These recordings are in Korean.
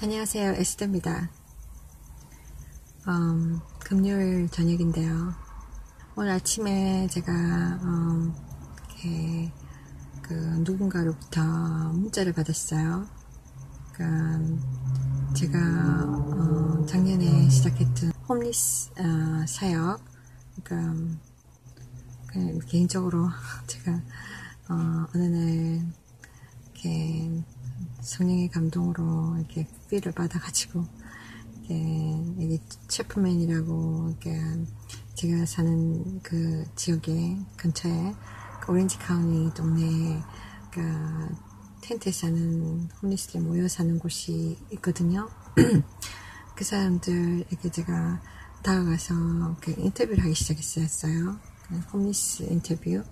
안녕하세요. 에스더입니다. 금요일 저녁인데요. 오늘 아침에 제가 이렇게 누군가로부터 문자를 받았어요. 제가 작년에 시작했던 홈리스 사역. 개인적으로 제가 어느 날 이렇게 성령의 감동으로 이렇게 필을 받아가지고 여기 체프맨이라고 제가 사는 그 지역에 근처에 오렌지 카운티 동네에 텐트에 사는 홈리스들이 모여 사는 곳이 있거든요. 그 사람들에게 제가 다가가서 인터뷰를 하기 시작했어요. 홈리스 인터뷰를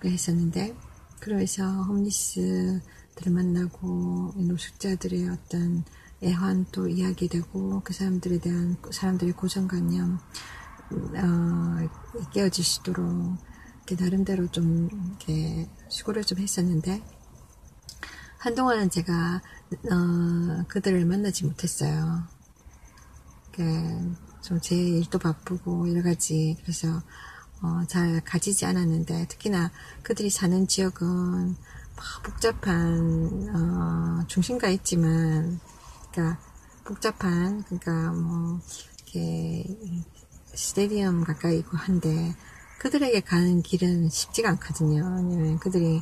했었는데, 그러면서 홈리스들을 만나고 노숙자들의 어떤 애환도 이야기되고, 그 사람들에 대한 사람들의 고정관념 깨어질 수 있도록 나름대로 좀 이렇게 수고를 좀 했었는데, 한동안은 제가 그들을 만나지 못했어요. 좀 제 일도 바쁘고 여러 가지, 그래서 잘 가지지 않았는데, 특히나 그들이 사는 지역은 복잡한 중심가에 있지만, 복잡한, 이렇게 스테디움 가까이고 한데, 그들에게 가는 길은 쉽지가 않거든요. 왜냐면 그들이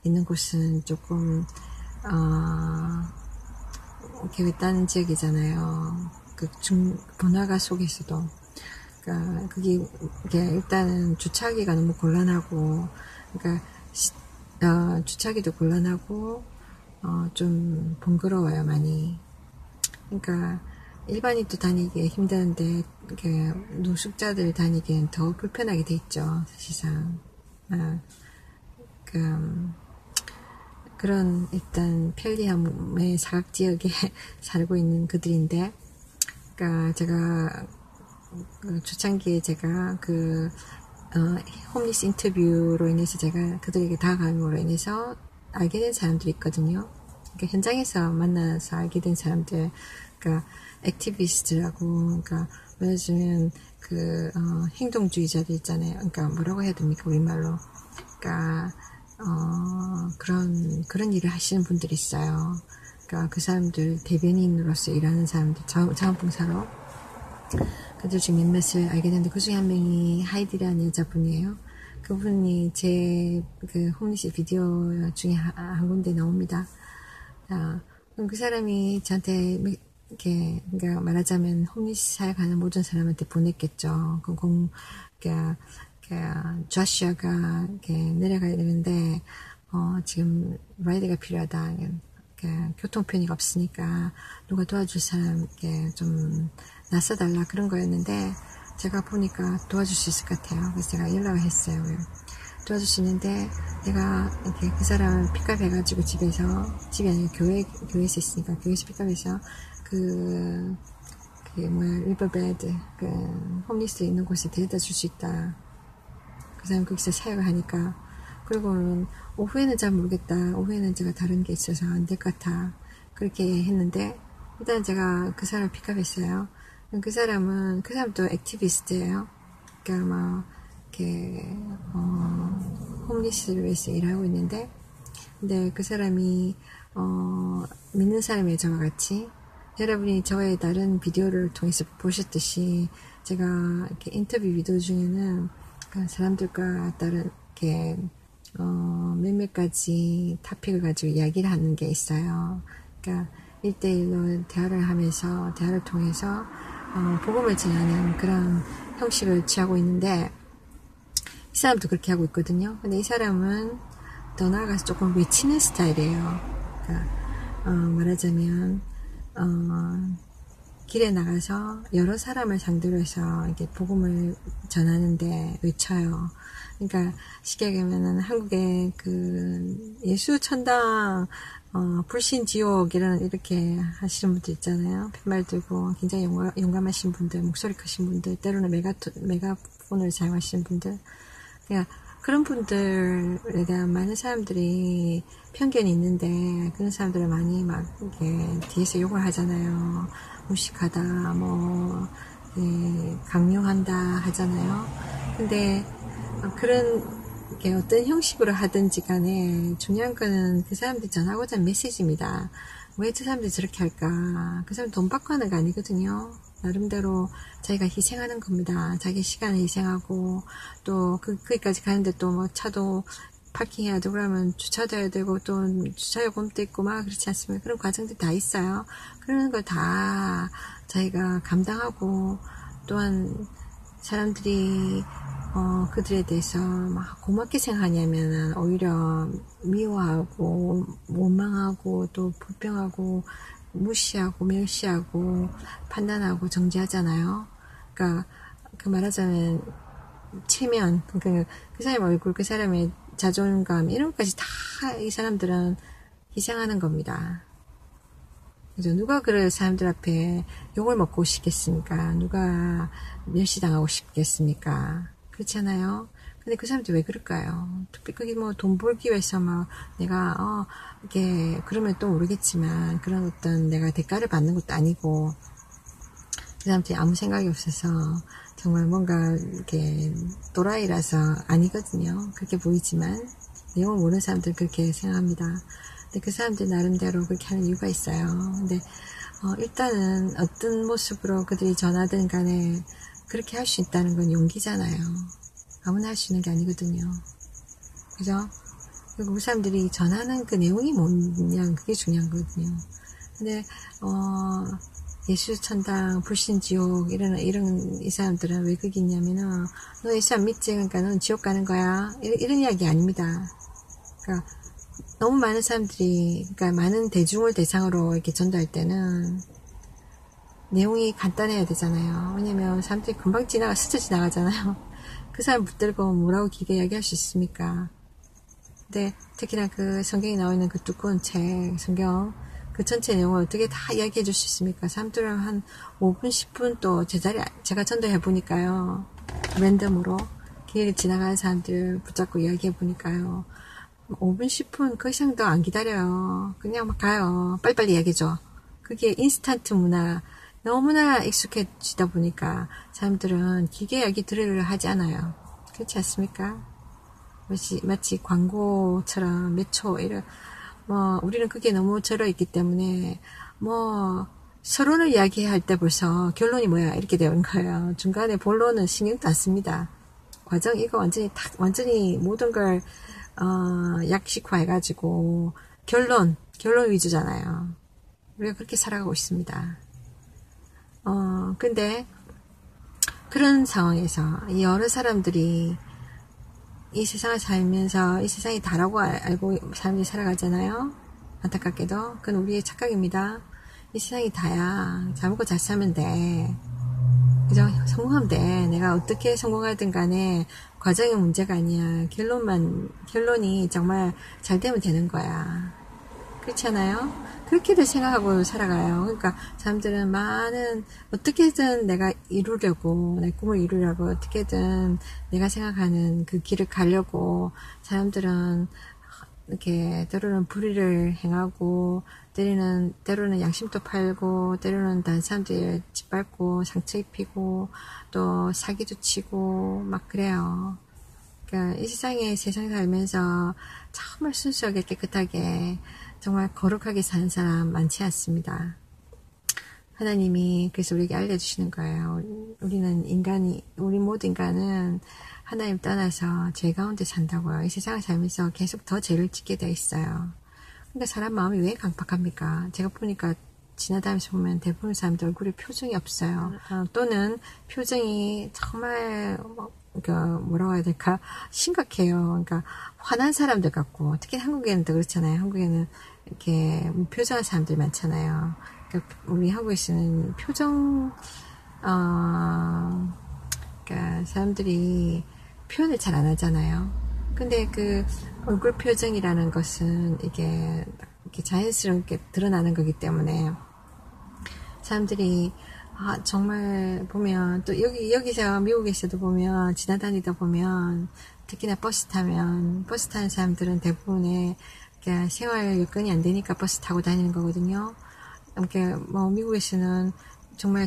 있는 곳은 조금 이렇게 외딴 지역이잖아요. 번화가 속에서도. 그게 일단은 주차하기가 너무 곤란하고, 주차하기도 곤란하고, 좀 번거로워요, 많이. 일반인도 다니기 힘드는데, 노숙자들 다니기엔 더 불편하게 돼 있죠, 사실상. 그런 일단 편리함의 사각지역에 살고 있는 그들인데, 제가 초창기에 제가 홈리스 인터뷰로 인해서 제가 그들에게 다가감으로 인해서 알게 된 사람들이 있거든요. 현장에서 만나서 알게 된 사람들, 액티비스트라고, 말하자면 행동주의자들 있잖아요. 뭐라고 해야 됩니까, 우리말로. 그런 일을 하시는 분들이 있어요. 그 사람들 대변인으로서 일하는 사람들, 자원봉사로. 그들 중 몇몇을 알게 됐는데, 그 중에 한 명이 하이디라는 여자분이에요. 그분이 제 홈리스 비디오 중에 한 군데 나옵니다. 그 사람이 저한테 말하자면 홈리스 사역하는 모든 사람한테 보냈겠죠. 조슈아가 내려가야 되는데, 지금 라이드가 필요하다. 교통편이 없으니까 누가 도와줄 사람 좀 나서달라, 그런 거였는데, 제가 보니까 도와줄 수 있을 것 같아요. 그래서 제가 연락을 했어요. 도와줄 수 있는데, 내가 그 사람을 픽업 해가지고 집이 아니라 교회에서 있으니까, 교회에서 픽업해서 리버베드, 홈리스 있는 곳에 데려다 줄 수 있다. 그 사람 거기서 사역을 하니까. 그리고는 오후에는 잘 모르겠다. 오후에는 제가 다른 게 있어서 안 될 것 같아. 그렇게 했는데, 일단 제가 그 사람을 픽업했어요. 그 사람도 액티비스트예요. 홈리스를 위해서 일하고 있는데, 근데 그 사람이, 믿는 사람의 저와 같이, 여러분이 저의 다른 비디오를 통해서 보셨듯이, 제가 이렇게 인터뷰 비디오 중에는 사람들과 다른, 몇몇 가지 토픽을 가지고 이야기를 하는 게 있어요. 1대1로 대화를 통해서, 복음을 전하는 그런 형식을 취하고 있는데, 이 사람도 그렇게 하고 있거든요. 근데 이 사람은 더 나아가서 조금 외치는 스타일이에요. 말하자면, 길에 나가서 여러 사람을 상대로 해서 이렇게 복음을 전하는데 외쳐요. 쉽게 얘기하면은 한국의 예수 천당, 불신 지옥, 이렇게 하시는 분들 있잖아요. 팻말 들고 굉장히 용감하신 분들, 목소리 크신 분들, 때로는 메가폰을 사용하시는 분들. 그런 분들에 대한 많은 사람들이 편견이 있는데, 그런 사람들을 많이 막, 이렇게, 뒤에서 욕을 하잖아요. 무식하다, 뭐, 강요한다 하잖아요. 근데, 그런, 게 어떤 형식으로 하든지 간에, 중요한 거는 그 사람들이 전하고자 하는 메시지입니다. 왜 저 사람들이 저렇게 할까? 그 사람 돈 받고 하는 거 아니거든요. 나름대로 자기가 희생하는 겁니다. 자기 시간을 희생하고, 또, 거기까지 가는데 또 뭐 차도 파킹해야 되고, 그러면 주차도 해야 되고, 또 주차요금도 있고, 막 그렇지 않습니까? 그런 과정들이 다 있어요. 그런 거 다 자기가 감당하고, 또한 사람들이, 그들에 대해서 막 고맙게 생각하냐면 오히려 미워하고, 원망하고, 또 불평하고, 무시하고 멸시하고 판단하고 정죄하잖아요. 그러니까 그 말하자면 체면, 그러니까 그 사람의 얼굴, 그 사람의 자존감 이런 것까지 다 이 사람들은 희생하는 겁니다. 그죠? 누가 그런 사람들 앞에 욕을 먹고 싶겠습니까? 누가 멸시당하고 싶겠습니까? 그렇잖아요. 근데 그 사람들 왜 그럴까요? 특히 그게 뭐 돈 벌기 위해서 막 내가 이게 그러면 또 모르겠지만 그런 어떤 내가 대가를 받는 것도 아니고 그 사람들이 아무 생각이 없어서 정말 뭔가 이렇게 또라이라서 아니거든요. 그렇게 보이지만 내용을 모르는 사람들은 그렇게 생각합니다. 근데 그 사람들 나름대로 그렇게 하는 이유가 있어요. 근데 일단은 어떤 모습으로 그들이 전하든 간에 그렇게 할 수 있다는 건 용기잖아요. 아무나 할 수 있는 게 아니거든요. 그죠? 그리고 그 사람들이 전하는 그 내용이 뭐냐, 그게 중요한 거거든요. 근데, 예수 천당, 불신 지옥, 이런, 이 사람들은 왜 거기 있냐면은, 너 이 사람 믿지? 그러니까 넌 지옥 가는 거야. 이런 이야기 아닙니다. 그러니까, 너무 많은 사람들이, 그러니까 많은 대중을 대상으로 이렇게 전도할 때는, 내용이 간단해야 되잖아요. 왜냐면 사람들이 금방 스쳐 지나가잖아요. 그 사람 붙들고 뭐라고 길게 이야기할 수 있습니까? 근데 특히나 그 성경에 나와 있는 그 두꺼운 책, 성경, 그 전체 내용을 어떻게 다 이야기해 줄 수 있습니까? 사람들은 한 5분, 10분 또 제가 전도해 보니까요. 랜덤으로 길을 지나가는 사람들 붙잡고 이야기해 보니까요. 5분, 10분 그 이상도 안 기다려요. 그냥 막 가요. 빨리빨리 이야기해줘. 그게 인스턴트 문화. 너무나 익숙해지다 보니까 사람들은 길게 이야기 들으려 하지 않아요. 그렇지 않습니까? 마치 광고처럼 몇 초, 우리는 그게 너무 절어있기 때문에, 서론을 이야기할 때 벌써 결론이 뭐야, 이렇게 되는 거예요. 중간에 본론은 신경도 안 씁니다. 이거 완전히 모든 걸, 약식화해가지고, 결론 위주잖아요. 우리가 그렇게 살아가고 있습니다. 근데, 그런 상황에서, 여러 사람들이, 이 세상을 살면서, 이 세상이 다라고 알고 사람들이 살아가잖아요? 안타깝게도. 그건 우리의 착각입니다. 이 세상이 다야. 잘 먹고 잘 살면 돼. 그죠? 성공하면 돼. 내가 어떻게 성공하든 간에, 과정의 문제가 아니야. 결론이 정말 잘 되면 되는 거야. 그렇잖아요? 그렇게들 생각하고 살아가요. 그러니까 사람들은 어떻게든 내가 이루려고, 내 꿈을 이루려고, 어떻게든 내가 생각하는 그 길을 가려고 사람들은 이렇게 때로는 불의를 행하고, 때로는 양심도 팔고, 때로는 다른 사람들 짓밟고, 상처 입히고, 또 사기도 치고, 막 그래요. 그러니까 이 세상에 살면서 정말 순수하게 깨끗하게 정말 거룩하게 사는 사람 많지 않습니다. 하나님이 그래서 우리에게 알려주시는 거예요. 우리 모든 인간은 하나님 떠나서 죄 가운데 산다고요. 이 세상을 살면서 계속 더 죄를 짓게 돼 있어요. 그러니까 사람 마음이 왜 강팍합니까? 제가 보니까 지나다니면서 보면 대부분 사람들 얼굴에 표정이 없어요. 또는 표정이 정말 뭐라고 해야 될까? 심각해요. 그러니까 화난 사람들 같고, 특히 한국에는 더 그렇잖아요. 한국에는 이렇게 무표정한 사람들이 많잖아요. 그러니까 우리 한국에서는 그러니까 사람들이 표현을 잘 안 하잖아요. 근데 그 얼굴 표정이라는 것은 이게 자연스럽게 드러나는 거기 때문에 사람들이 정말 보면 또 여기서 미국에서도 보면 지나다니다 보면 특히나 버스 타면, 버스 타는 사람들은 대부분의 생활 여건이 안 되니까 버스 타고 다니는 거거든요. 이렇게 뭐 미국에서는 정말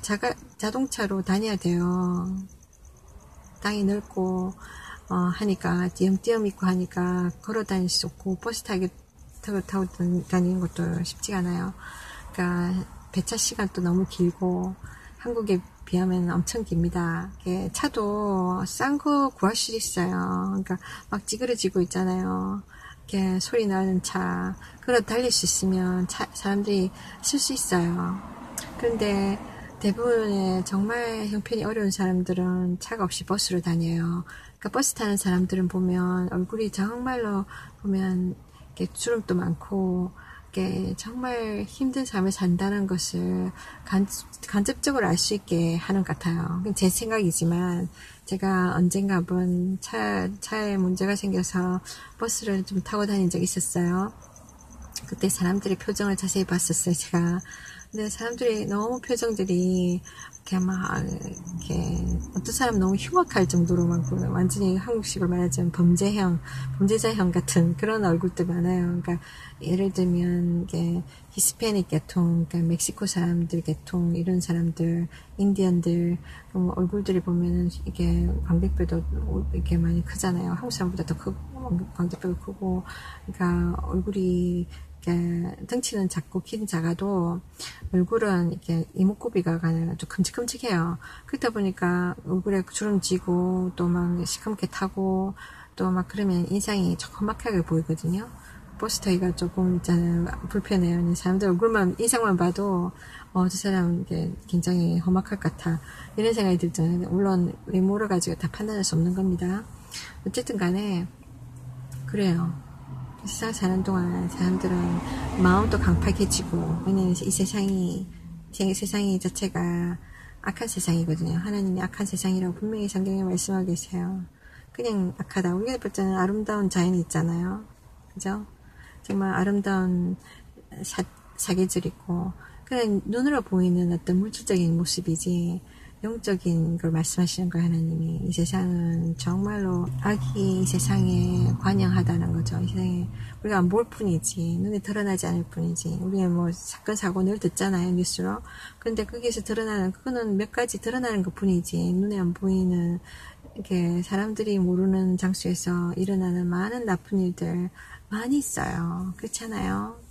자동차로 다녀야 돼요. 땅이 넓고 하니까 띄엄띄엄 있고 하니까 걸어 다닐 수 없고 버스 타고 다니는 것도 쉽지가 않아요. 그러니까 배차 시간도 너무 길고 한국에 비하면 엄청 깁니다. 차도 싼 거 구할 수 있어요. 그러니까 막 찌그러지고 있잖아요. 이렇게 소리 나는 차, 걸어 달릴 수 있으면 사람들이 쓸 수 있어요. 그런데 대부분의 정말 형편이 어려운 사람들은 차가 없이 버스로 다녀요. 그러니까 버스 타는 사람들은 보면 얼굴이 정말로 보면 이렇게 주름도 많고 이렇게 정말 힘든 삶을 산다는 것을 간접적으로 알 수 있게 하는 것 같아요. 제 생각이지만 제가 언젠가 한번 차에 문제가 생겨서 버스를 좀 타고 다닌 적이 있었어요. 그때 사람들의 표정을 자세히 봤었어요, 제가. 근데 사람들이 너무 표정들이 이렇게 어떤 사람 너무 흉악할 정도로 막 완전히 한국식으로 말하자면 범죄자형 같은 그런 얼굴들 많아요. 그러니까 예를 들면 이게 히스패닉 계통, 그러니까 멕시코 사람들 계통 이런 사람들, 인디언들 얼굴들이 보면은 이게 광대뼈도 이렇게 많이 크잖아요. 한국 사람보다 더 크고 광대뼈도 크고, 그러니까 얼굴이 덩치는 작고 키는 작아도 얼굴은 이렇게 이목구비가 좀 큼직큼직해요. 그러다 보니까 얼굴에 주름지고 또 막 시커멓게 타고 또 막 그러면 인상이 험악하게 보이거든요. 버스 타기가 조금 있잖아요. 불편해요. 사람들 얼굴만 인상만 봐도 저 사람 굉장히 험악할 것 같아 이런 생각이 들잖아요. 물론 외모를 가지고 다 판단할 수 없는 겁니다. 어쨌든 간에 그래요. 세상 사는 동안 사람들은 마음도 강팍해지고, 왜냐면 이 세상이 자체가 악한 세상이거든요. 하나님이 악한 세상이라고 분명히 성경에 말씀하고 계세요. 그냥 악하다. 우리가 볼 때는 아름다운 자연이 있잖아요. 그죠? 정말 아름다운 사계절 있고, 그냥 눈으로 보이는 어떤 물질적인 모습이지, 영적인 걸 말씀하시는 거예요, 하나님이. 이 세상은 정말로 악이 이 세상에 관영하다는 거죠. 이 세상에 우리가 안 볼 뿐이지, 눈에 드러나지 않을 뿐이지. 우리가 뭐 사건 사고 늘 듣잖아요, 뉴스로. 근데 거기에서 드러나는 그거는 몇 가지 드러나는 것 뿐이지, 눈에 안 보이는 이렇게 사람들이 모르는 장소에서 일어나는 많은 나쁜 일들 많이 있어요. 그렇잖아요.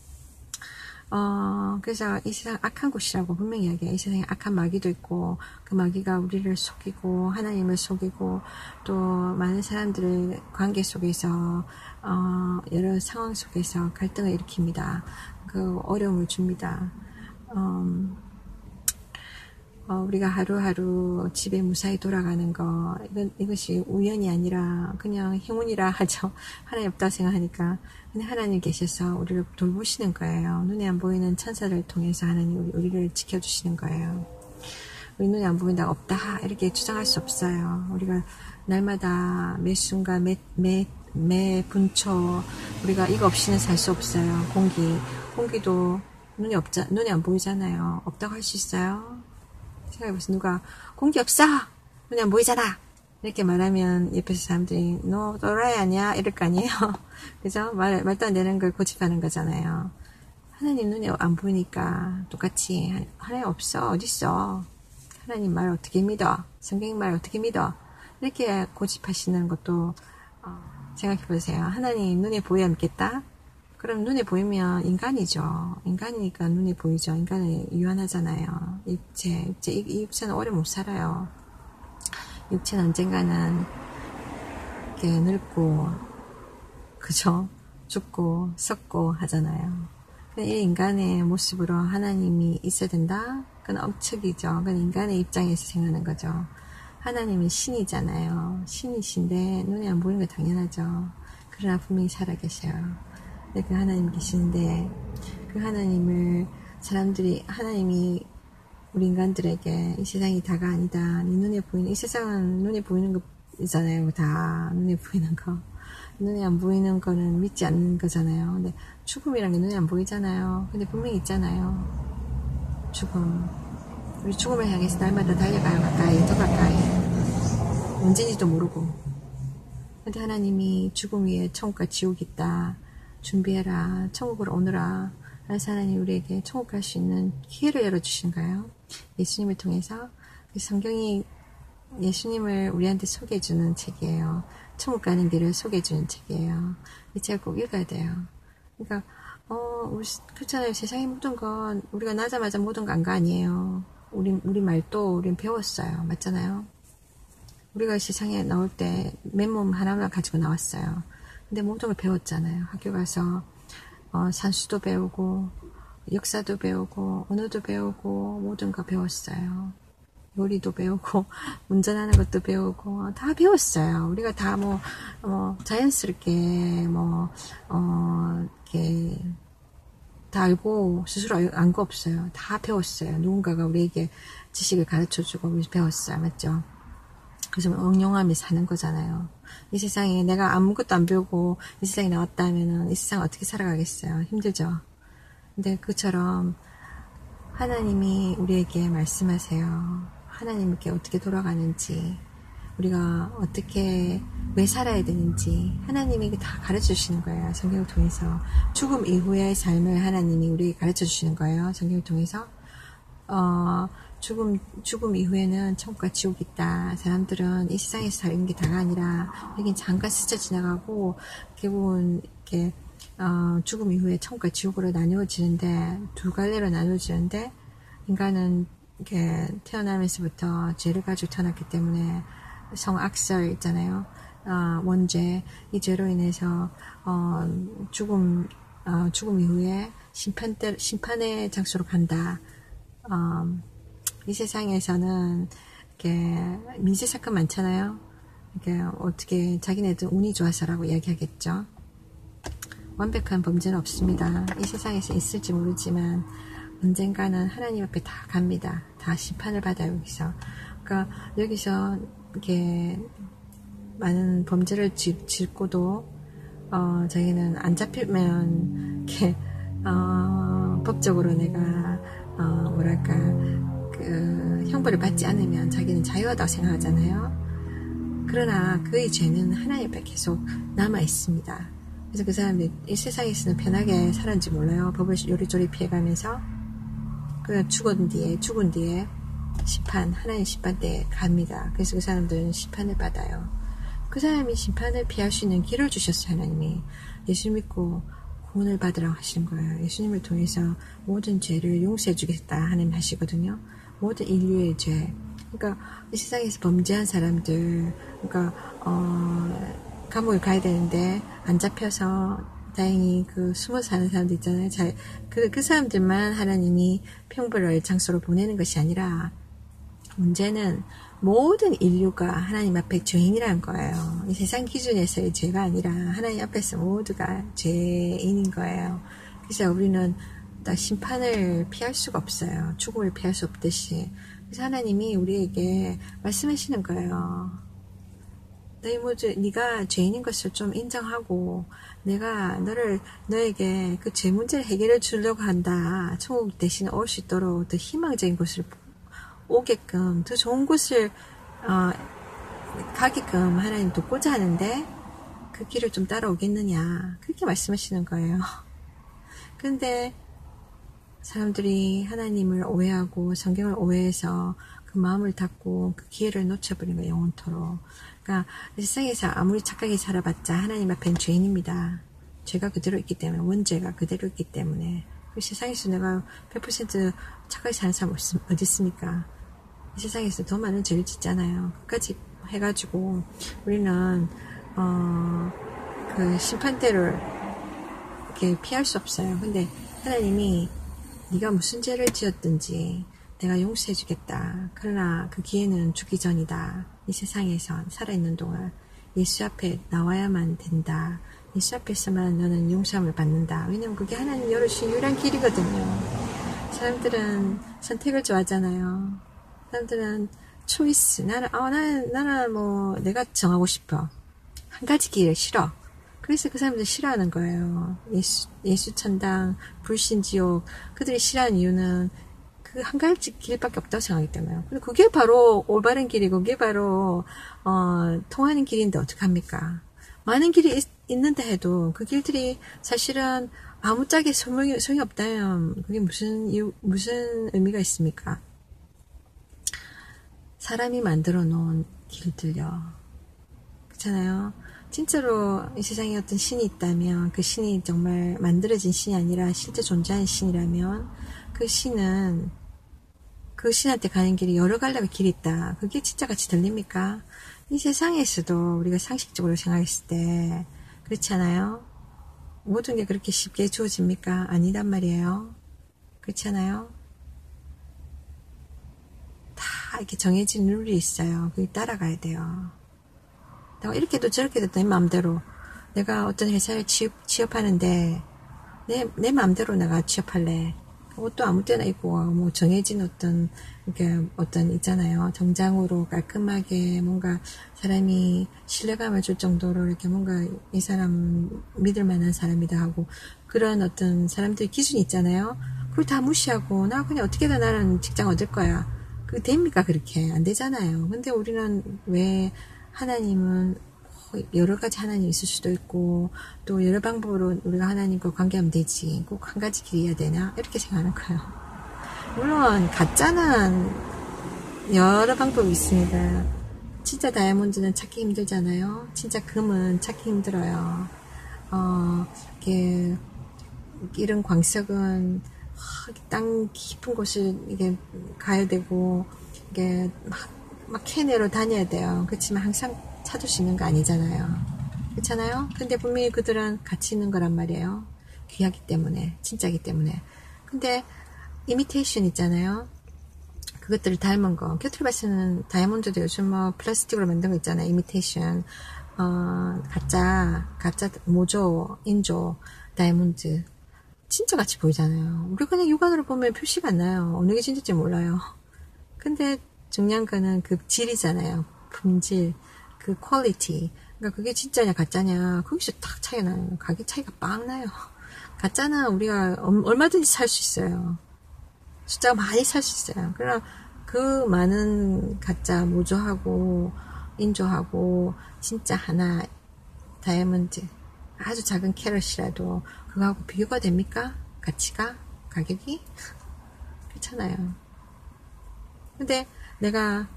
그래서 이 세상 악한 곳이라고 분명히 이야기해요. 이 세상에 악한 마귀도 있고, 그 마귀가 우리를 속이고, 하나님을 속이고, 또 많은 사람들의 관계 속에서, 여러 상황 속에서 갈등을 일으킵니다. 그 어려움을 줍니다. 우리가 하루하루 집에 무사히 돌아가는 거, 이것이 우연이 아니라 그냥 행운이라 하죠. 하나님 없다고 생각하니까. 근데 하나님 계셔서 우리를 돌보시는 거예요. 눈에 안 보이는 천사를 통해서 하나님 우리를 지켜주시는 거예요. 우리 눈에 안 보인다고 없다, 이렇게 주장할 수 없어요. 우리가 날마다 매 순간, 매 분초, 우리가 이거 없이는 살 수 없어요. 공기도 눈에 안 보이잖아요. 없다고 할 수 있어요? 생각해보세요. 누가 공기 없어! 눈에 안 보이잖아! 이렇게 말하면 옆에서 사람들이 너 또라이 아니야? 이럴 거 아니에요? 그죠? 말도 안 되는 걸 고집하는 거잖아요. 하나님 눈에 안 보이니까 똑같이 하나님 없어. 어딨어? 하나님 말 어떻게 믿어? 성경 말 어떻게 믿어? 이렇게 고집하시는 것도 생각해보세요. 하나님 눈에 보여야 믿겠다? 그럼 눈에 보이면 인간이죠. 인간이니까 눈에 보이죠. 인간은 유한하잖아요. 이 육체는 오래 못 살아요. 육체는 언젠가는 이렇게 늙고, 그죠? 죽고, 썩고 하잖아요. 이 인간의 모습으로 하나님이 있어야 된다? 그건 억측이죠. 그건 인간의 입장에서 생각하는 거죠. 하나님이 신이잖아요. 신이신데 눈에 안 보이는 거 당연하죠. 그러나 분명히 살아계셔요. 그 하나님 계시는데 그 하나님을 하나님이 우리 인간들에게 이 세상이 다가 아니다. 네 눈에 보이는, 이 세상은 눈에 보이는 거잖아요. 다 눈에 보이는 거. 눈에 안 보이는 거는 믿지 않는 거잖아요. 근데 죽음이란 게 눈에 안 보이잖아요. 근데 분명히 있잖아요. 죽음. 우리 죽음을 향해서 날마다 달려가요. 가까이, 더 가까이. 언제인지도 모르고. 근데 하나님이 죽음 위에 천국과 지옥이 있다. 준비해라. 천국으로 오너라. 그래서 하나님 우리에게 천국 갈 수 있는 기회를 열어주신 거예요. 예수님을 통해서. 성경이 예수님을 우리한테 소개해주는 책이에요. 천국 가는 길을 소개해주는 책이에요. 이 책을 꼭 읽어야 돼요. 그러니까 그렇잖아요. 세상의 모든 건 우리가 나자마자 모든 거 안 거 아니에요. 우리 말도 우린 배웠어요. 맞잖아요. 우리가 세상에 나올 때 맨몸 하나만 가지고 나왔어요. 근데 모든 걸 배웠잖아요. 학교 가서 산수도 배우고 역사도 배우고 언어도 배우고 모든 거 배웠어요. 요리도 배우고 운전하는 것도 배우고 다 배웠어요. 우리가 다 자연스럽게 이렇게 다 알고 스스로 안 거 없어요. 다 배웠어요. 누군가가 우리에게 지식을 가르쳐주고 우리 배웠어요. 맞죠? 그래서 응용하며 사는 거잖아요. 이 세상에 내가 아무것도 안 배우고 이 세상에 나왔다면은 이 세상 어떻게 살아가겠어요? 힘들죠? 근데 그처럼 하나님이 우리에게 말씀하세요. 하나님께 어떻게 돌아가는지, 우리가 어떻게, 왜 살아야 되는지, 하나님이 다 가르쳐 주시는 거예요. 성경을 통해서. 죽음 이후의 삶을 하나님이 우리에게 가르쳐 주시는 거예요. 성경을 통해서. 죽음 이후에는 천국과 지옥이 있다. 사람들은 이 세상에서 사는 게 다가 아니라, 여긴 잠깐 스쳐 지나가고, 결국은, 이렇게, 죽음 이후에 천국과 지옥으로 나누어지는데, 두 갈래로 나누어지는데, 인간은 이렇게 태어나면서부터 죄를 가지고 태어났기 때문에, 성악설 있잖아요. 원죄. 이 죄로 인해서, 죽음 이후에 심판의 장소로 간다. 이 세상에서는 이렇게 민세 사건 많잖아요. 이렇게 어떻게 자기네들 운이 좋아서라고 이야기하겠죠. 완벽한 범죄는 없습니다. 이 세상에서 있을지 모르지만 언젠가는 하나님 앞에 다 갑니다. 다 심판을 받아요. 그러니까 여기서 이렇게 많은 범죄를 짓고도 자기는 안 잡히면 이렇게 법적으로 내가 형벌을 받지 않으면 자기는 자유하다고 생각하잖아요. 그러나 그의 죄는 하나님 앞에 계속 남아 있습니다. 그래서 그 사람들이 이 세상에서는 편하게 살았는지 몰라요. 법을 요리조리 피해가면서 그 죽은 뒤에 하나님 심판 때에 갑니다. 그래서 그 사람들은 심판을 받아요. 그 사람이 심판을 피할 수 있는 길을 주셨어요. 하나님이. 예수 믿고 구원을 받으라고 하시는 거예요. 예수님을 통해서 모든 죄를 용서해 주겠다 하나님 하시거든요. 모든 인류의 죄. 그러니까 이 세상에서 범죄한 사람들, 그러니까 감옥에 가야 되는데 안 잡혀서 다행히 숨어 사는 사람들 있잖아요. 그 사람들만 하나님이 평벌을 장소로 보내는 것이 아니라 문제는 모든 인류가 하나님 앞에 죄인이라는 거예요. 이 세상 기준에서의 죄가 아니라 하나님 앞에서 모두가 죄인인 거예요. 그래서 우리는 딱 심판을 피할 수가 없어요. 죽음을 피할 수 없듯이. 그래서 하나님이 우리에게 말씀하시는 거예요. 네가 죄인인 것을 좀 인정하고 내가 너에게 그 죄 문제를 해결해 주려고 한다. 천국 대신에 올 수 있도록 더 희망적인 곳을 오게끔 더 좋은 곳을 가게끔 하나님 돕고자 하는데 그 길을 좀 따라오겠느냐 그렇게 말씀하시는 거예요. 근데 사람들이 하나님을 오해하고 성경을 오해해서 그 마음을 닫고 그 기회를 놓쳐버린 거예요. 영원토록. 그러니까 세상에서 아무리 착하게 살아봤자 하나님 앞엔 죄인입니다. 죄가 그대로 있기 때문에, 원죄가 그대로 있기 때문에. 그 세상에서 내가 100% 착하게 사는 사람 어디 있습니까? 이 세상에서 더 많은 죄를 짓잖아요. 끝까지 해가지고 우리는 그 심판대를 이렇게 피할 수 없어요. 근데 하나님이 네가 무슨 죄를 지었든지 내가 용서해 주겠다. 그러나 그 기회는 죽기 전이다. 이 세상에서 살아있는 동안 예수 앞에 나와야만 된다. 예수 앞에서만 너는 용서함을 받는다. 왜냐면 그게 하나님 열어주신 유일한 길이거든요. 사람들은 선택을 좋아하잖아요. 사람들은 초이스. 나는 내가 정하고 싶어. 한 가지 길을 싫어. 그래서 그 사람들 싫어하는 거예요. 예수 천당, 불신 지옥. 그들이 싫어하는 이유는 그 한 가지 길밖에 없다고 생각하기 때문에. 근데 그게 바로 올바른 길이고, 그게 바로, 통하는 길인데 어떡합니까? 많은 길이 있는다 해도 그 길들이 사실은 아무짝에 소용이 없다면 그게 무슨 의미가 있습니까? 사람이 만들어 놓은 길들요. 그렇잖아요. 진짜로 이 세상에 어떤 신이 있다면 그 신이 정말 만들어진 신이 아니라 실제 존재하는 신이라면 그 신은 그 신한테 가는 길이 여러 갈래가 길이 있다. 그게 진짜 같이 들립니까? 이 세상에서도 우리가 상식적으로 생각했을 때 그렇지 않아요? 모든 게 그렇게 쉽게 주어집니까? 아니단 말이에요. 그렇지 않아요? 다 이렇게 정해진 룰이 있어요. 그게 따라가야 돼요. 내가 이렇게도 저렇게도 내 마음대로 내가 어떤 회사에 취업하는데 내 마음대로 내가 취업할래. 옷도 아무 때나 입고 뭐 정해진 어떤 있잖아요. 정장으로 깔끔하게 뭔가 사람이 신뢰감을 줄 정도로 이렇게 뭔가 이 사람 믿을 만한 사람이다 하고 그런 어떤 사람들의 기준이 있잖아요. 그걸 다 무시하고 나 그냥 어떻게든 나는 직장 얻을 거야. 그게 됩니까? 그렇게 안 되잖아요. 근데 우리는 왜 하나님은 여러 가지 하나님이 있을 수도 있고 또 여러 방법으로 우리가 하나님과 관계하면 되지 꼭 한 가지 길이어야 되나 이렇게 생각하는 거예요. 물론 가짜는 여러 방법이 있습니다. 진짜 다이아몬드는 찾기 힘들잖아요. 진짜 금은 찾기 힘들어요. 이런 광석은 땅 깊은 곳을 이게 가야 되고 이게 막 캐내러 다녀야 돼요. 그렇지만 항상 찾을 수 있는 거 아니잖아요. 그렇잖아요? 근데 분명히 그들은 가치 있는 거란 말이에요. 귀하기 때문에, 진짜기 때문에. 근데 이미테이션 있잖아요. 그것들을 닮은 거. 곁으로 봤을 때는 다이아몬드도 요즘 뭐 플라스틱으로 만든 거 있잖아요. 이미테이션, 가짜 모조, 인조, 다이아몬드. 진짜 같이 보이잖아요. 우리 그냥 육안으로 보면 표시가 안 나요. 어느 게 진짜인지 몰라요. 근데 중요한 거는 그 질이잖아요. 품질, 그 퀄리티. 그러니까 그게 진짜냐 가짜냐 거기서 딱 차이가 나요. 가격 차이가 빵 나요. 가짜는 우리가 얼마든지 살 수 있어요. 숫자가 많이 살 수 있어요. 그러나 그 많은 가짜 모조하고 인조하고 진짜 하나 다이아몬드 아주 작은 캐럿이라도 그거하고 비교가 됩니까? 가치가? 가격이? 그렇잖아요. 근데 내가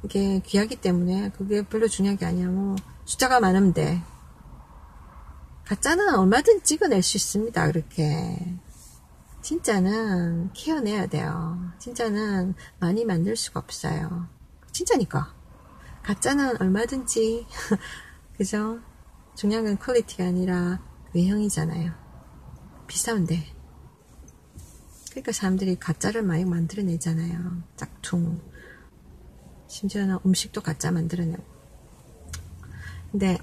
이게 귀하기 때문에 그게 별로 중요한 게 아니야. 뭐 숫자가 많으면 돼. 가짜는 얼마든지 찍어낼 수 있습니다. 그렇게. 진짜는 키워내야 돼요. 진짜는 많이 만들 수가 없어요. 진짜니까. 가짜는 얼마든지 그죠? 중요한 건 퀄리티가 아니라 외형이잖아요. 비싸면 돼. 그러니까 사람들이 가짜를 많이 만들어내잖아요. 짝퉁. 심지어는 음식도 가짜 만들어내고. 근데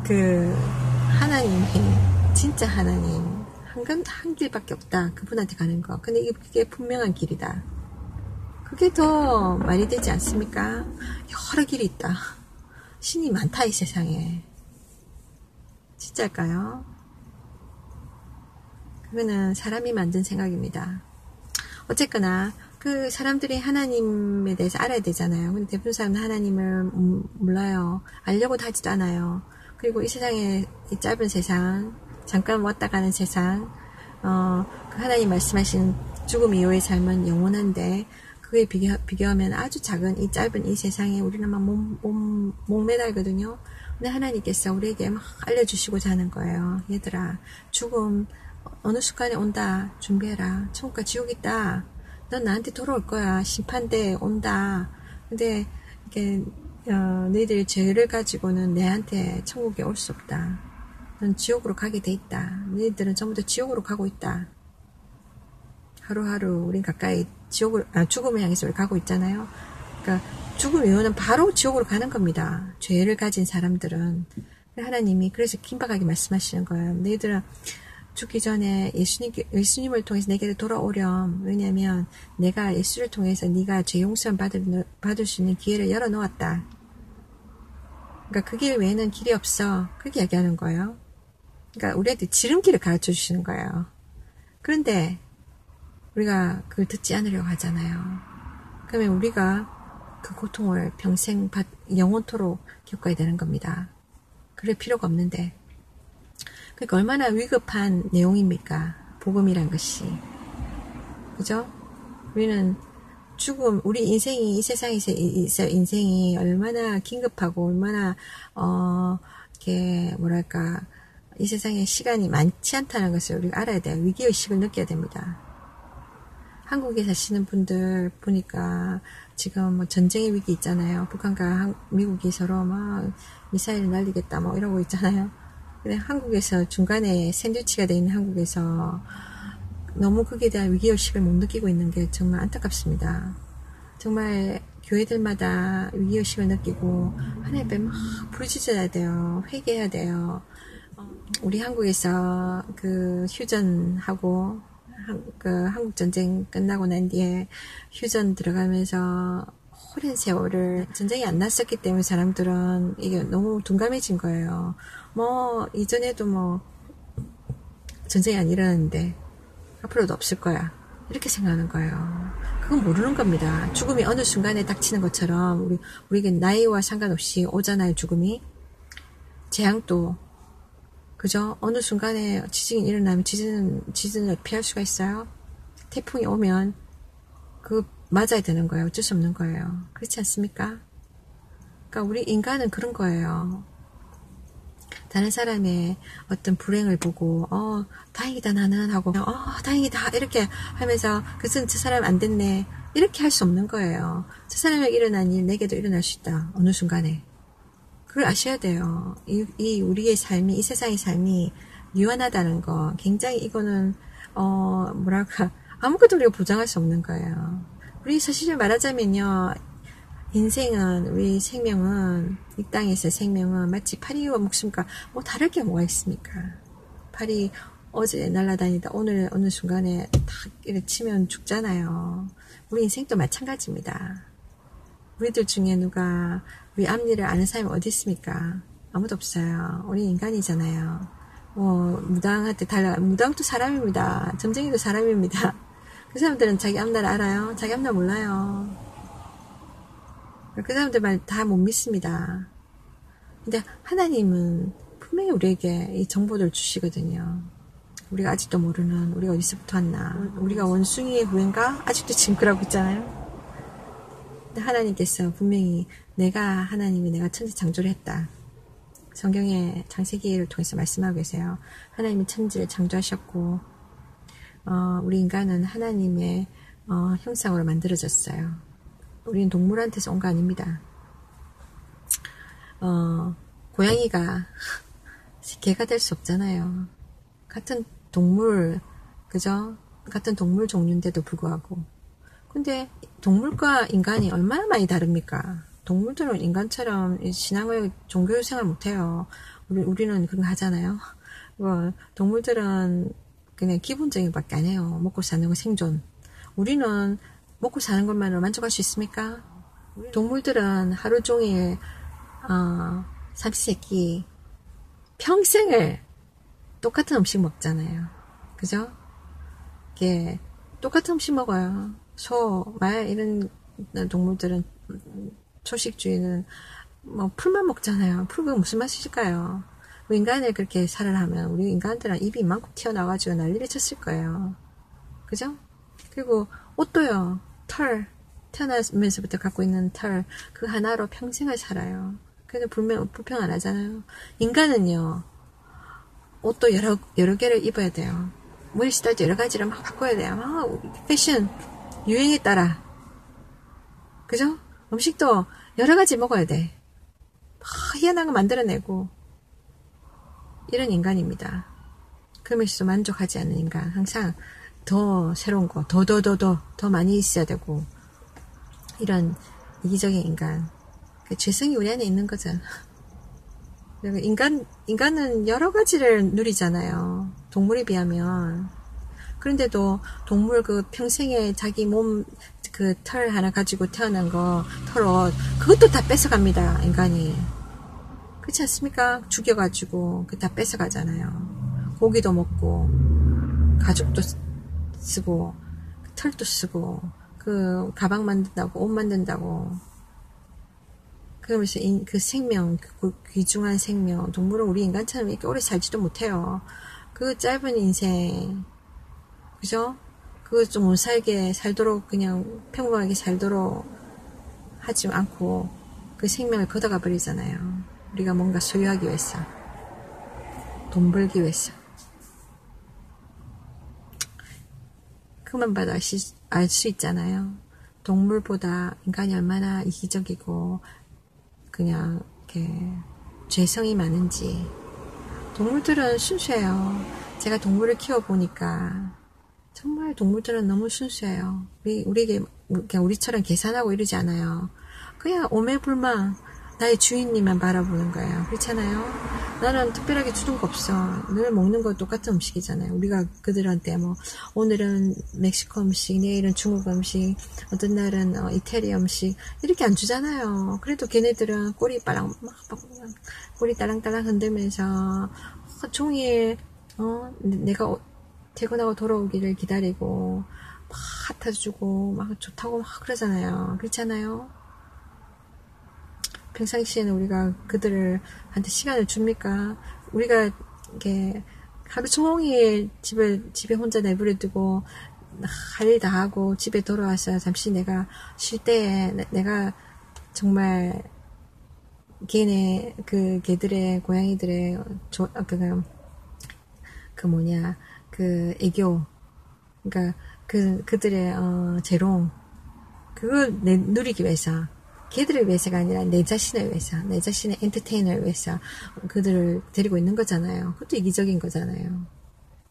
그 하나님이 진짜 하나님 한 길밖에 없다. 그분한테 가는 거. 근데 그게 분명한 길이다. 그게 더 말이 되지 않습니까? 여러 길이 있다. 신이 많다 이 세상에. 진짜일까요? 그거는 사람이 만든 생각입니다. 어쨌거나 그 사람들이 하나님에 대해서 알아야 되잖아요. 근데 대부분 사람은 하나님을 몰라요. 알려고도 하지도 않아요. 그리고 이 세상에 이 짧은 세상 잠깐 왔다 가는 세상 그 하나님 말씀하신 죽음 이후의 삶은 영원한데 그에 비교하면 아주 작은 이 짧은 이 세상에 우리는 막 목매달거든요. 근데 하나님께서 우리에게 막 알려주시고자 하는 거예요. 얘들아 죽음 어느 순간에 온다. 준비해라. 천국과 지옥 있다. 넌 나한테 돌아올 거야. 심판대 온다. 근데 이게 너희들의 죄를 가지고는 내한테 천국에 올 수 없다. 넌 지옥으로 가게 돼 있다. 너희들은 전부 다 지옥으로 가고 있다. 하루하루 우린 가까이 죽음을 향해서 가고 있잖아요. 그러니까 죽음 이후는 바로 지옥으로 가는 겁니다. 죄를 가진 사람들은. 하나님이 그래서 긴박하게 말씀하시는 거예요. 너희들은 죽기 전에 예수님을 통해서 내게로 돌아오렴. 왜냐면 내가 예수를 통해서 네가 죄 용서 받을 수 있는 기회를 열어놓았다. 그러니까 그 길 외에는 길이 없어. 그렇게 이야기하는 거예요. 그러니까 우리한테 지름길을 가르쳐 주시는 거예요. 그런데 우리가 그걸 듣지 않으려고 하잖아요. 그러면 우리가 그 고통을 평생 영원토록 겪어야 되는 겁니다. 그럴 필요가 없는데. 그러니까 얼마나 위급한 내용입니까? 복음이란 것이. 그죠? 우리는 죽음, 우리 인생이, 이 세상에서 인생이 얼마나 긴급하고, 얼마나, 이렇게, 뭐랄까, 이 세상에 시간이 많지 않다는 것을 우리가 알아야 돼요. 위기의식을 느껴야 됩니다. 한국에 사시는 분들 보니까 지금 뭐 전쟁의 위기 있잖아요. 북한과 미국이 서로 막 미사일을 날리겠다 뭐 이러고 있잖아요. 근데 한국에서 중간에 샌드위치가 되어 있는 한국에서 너무 거기에 대한 위기의식을 못 느끼고 있는 게 정말 안타깝습니다. 정말 교회들마다 위기의식을 느끼고 하나님 앞에 막 부르짖어야 돼요. 회개해야 돼요. 우리 한국에서 그 휴전하고 그 한국 전쟁 끝나고 난 뒤에 휴전 들어가면서 오랜 세월을 전쟁이 안 났었기 때문에 사람들은 이게 너무 둔감해진 거예요. 뭐 이전에도 뭐 전쟁이 안 일어났는데 앞으로도 없을 거야 이렇게 생각하는 거예요. 그건 모르는 겁니다. 죽음이 어느 순간에 닥치는 것처럼 우리에게 나이와 상관없이 오잖아요. 죽음이 재앙도 그죠? 어느 순간에 지진이 일어나면 지진을 피할 수가 있어요? 태풍이 오면 맞아야 되는 거예요. 어쩔 수 없는 거예요. 그렇지 않습니까? 그러니까 우리 인간은 그런 거예요. 다른 사람의 어떤 불행을 보고 다행이다 나는 하고 다행이다 이렇게 하면서 저 사람 안 됐네 이렇게 할 수 없는 거예요. 저 사람에게 일어난 일 내게도 일어날 수 있다. 어느 순간에. 그걸 아셔야 돼요. 우리의 삶이, 이 세상의 삶이 유한하다는 거. 굉장히 이거는, 뭐랄까, 아무것도 우리가 보장할 수 없는 거예요. 우리 사실 말하자면요, 인생은, 우리 생명은, 이 땅에서 생명은 마치 파리와 목숨과 뭐 다를 게 뭐가 있습니까? 파리 어제 날아다니다 오늘 어느 순간에 탁 이렇게 치면 죽잖아요. 우리 인생도 마찬가지입니다. 우리들 중에 누가 우리 앞일을 아는 사람이 어디 있습니까? 아무도 없어요. 우리 인간이잖아요. 무당한테 무당도 사람입니다. 점쟁이도 사람입니다. 그 사람들은 자기 앞날 알아요? 자기 앞날 몰라요. 그 사람들 말 다 못 믿습니다. 근데 하나님은 분명히 우리에게 이 정보를 주시거든요. 우리가 아직도 모르는 우리가 어디서부터 왔나. 우리가 원숭이의 후예인가? 아직도 지금 그러고 있잖아요. 하나님께서 분명히 하나님이 내가 천지 창조를 했다. 성경의 창세기를 통해서 말씀하고 계세요. 하나님이 천지를 창조하셨고 우리 인간은 하나님의 형상으로 만들어졌어요. 우리는 동물한테서 온 거 아닙니다. 고양이가 개가 될 수 없잖아요. 같은 동물, 그죠? 같은 동물 종류인데도 불구하고. 근데 동물과 인간이 얼마나 많이 다릅니까? 동물들은 인간처럼 신앙을 종교 생활 못해요. 우리는 그런 거 하잖아요. 동물들은 그냥 기본적인 것밖에 안 해요. 먹고 사는 거 생존. 우리는 먹고 사는 것만으로 만족할 수 있습니까? 동물들은 하루 종일 삼시세끼 평생을 똑같은 음식 먹잖아요. 그죠? 이게 똑같은 음식 먹어요. 소, 말 이런 동물들은 초식주의는 뭐 풀만 먹잖아요. 풀이 무슨 맛일까요? 인간을 그렇게 살을 하면 우리 인간들은 입이 이만큼 튀어나와가지고 난리를 쳤을 거예요. 그죠? 그리고 옷도요. 털 태어나면서부터 갖고 있는 털 그 하나로 평생을 살아요. 그래서 불평 안 하잖아요. 인간은요. 옷도 여러 개를 입어야 돼요. 머리 스타일도 여러 가지를 막 바꿔야 돼요. 막 패션 유행에 따라. 그죠? 음식도 여러 가지 먹어야 돼. 막 희한한 거 만들어내고. 이런 인간입니다. 그러면서도 만족하지 않는 인간. 항상 더 새로운 거, 더 많이 있어야 되고. 이런 이기적인 인간. 죄성이 우리 안에 있는 거죠. 인간은 여러 가지를 누리잖아요. 동물에 비하면. 그런데도 동물 평생에 자기 몸 털 하나 가지고 태어난 거, 털옷, 그것도 다 뺏어갑니다, 인간이. 그렇지 않습니까? 죽여가지고, 다 뺏어가잖아요. 고기도 먹고, 가죽도 쓰고, 털도 쓰고, 가방 만든다고, 옷 만든다고, 그러면서 그 생명, 그 귀중한 생명, 동물은 우리 인간처럼 이렇게 오래 살지도 못해요. 그 짧은 인생, 그죠? 그거 좀 못 살도록 그냥 평범하게 살도록 하지 않고 그 생명을 걷어가 버리잖아요. 우리가 뭔가 소유하기 위해서, 돈 벌기 위해서. 그만 봐도 알 수 있잖아요. 동물보다 인간이 얼마나 이기적이고 그냥 이렇게 죄성이 많은지. 동물들은 순수해요. 제가 동물을 키워보니까 정말 동물들은 너무 순수해요. 우리에게 그냥 우리처럼 계산하고 이러지 않아요. 그냥 오매불망 나의 주인님만 바라보는 거예요. 그렇잖아요. 나는 특별하게 주는 거 없어. 늘 먹는 거 똑같은 음식이잖아요. 우리가 그들한테 뭐 오늘은 멕시코 음식, 내일은 중국 음식, 어떤 날은 이태리 음식 이렇게 안 주잖아요. 그래도 걔네들은 꼬리 딸랑딸랑 흔들면서 종일 내가 퇴근하고 돌아오기를 기다리고 막 핫해주고 막 좋다고 막 그러잖아요. 그렇잖아요. 평상시에는 우리가 그들한테 시간을 줍니까? 우리가 이렇게 하루 종일 집에 혼자 내버려두고 할 일 다 하고 집에 돌아와서 잠시 내가 쉴 때에 내가 정말 걔들의 고양이들의 그 애교, 그러니까 그들의 재롱, 그걸 누리기 위해서, 걔들을 위해서가 아니라 내 자신을 위해서, 내 자신의 엔터테이너를 위해서 그들을 데리고 있는 거잖아요. 그것도 이기적인 거잖아요.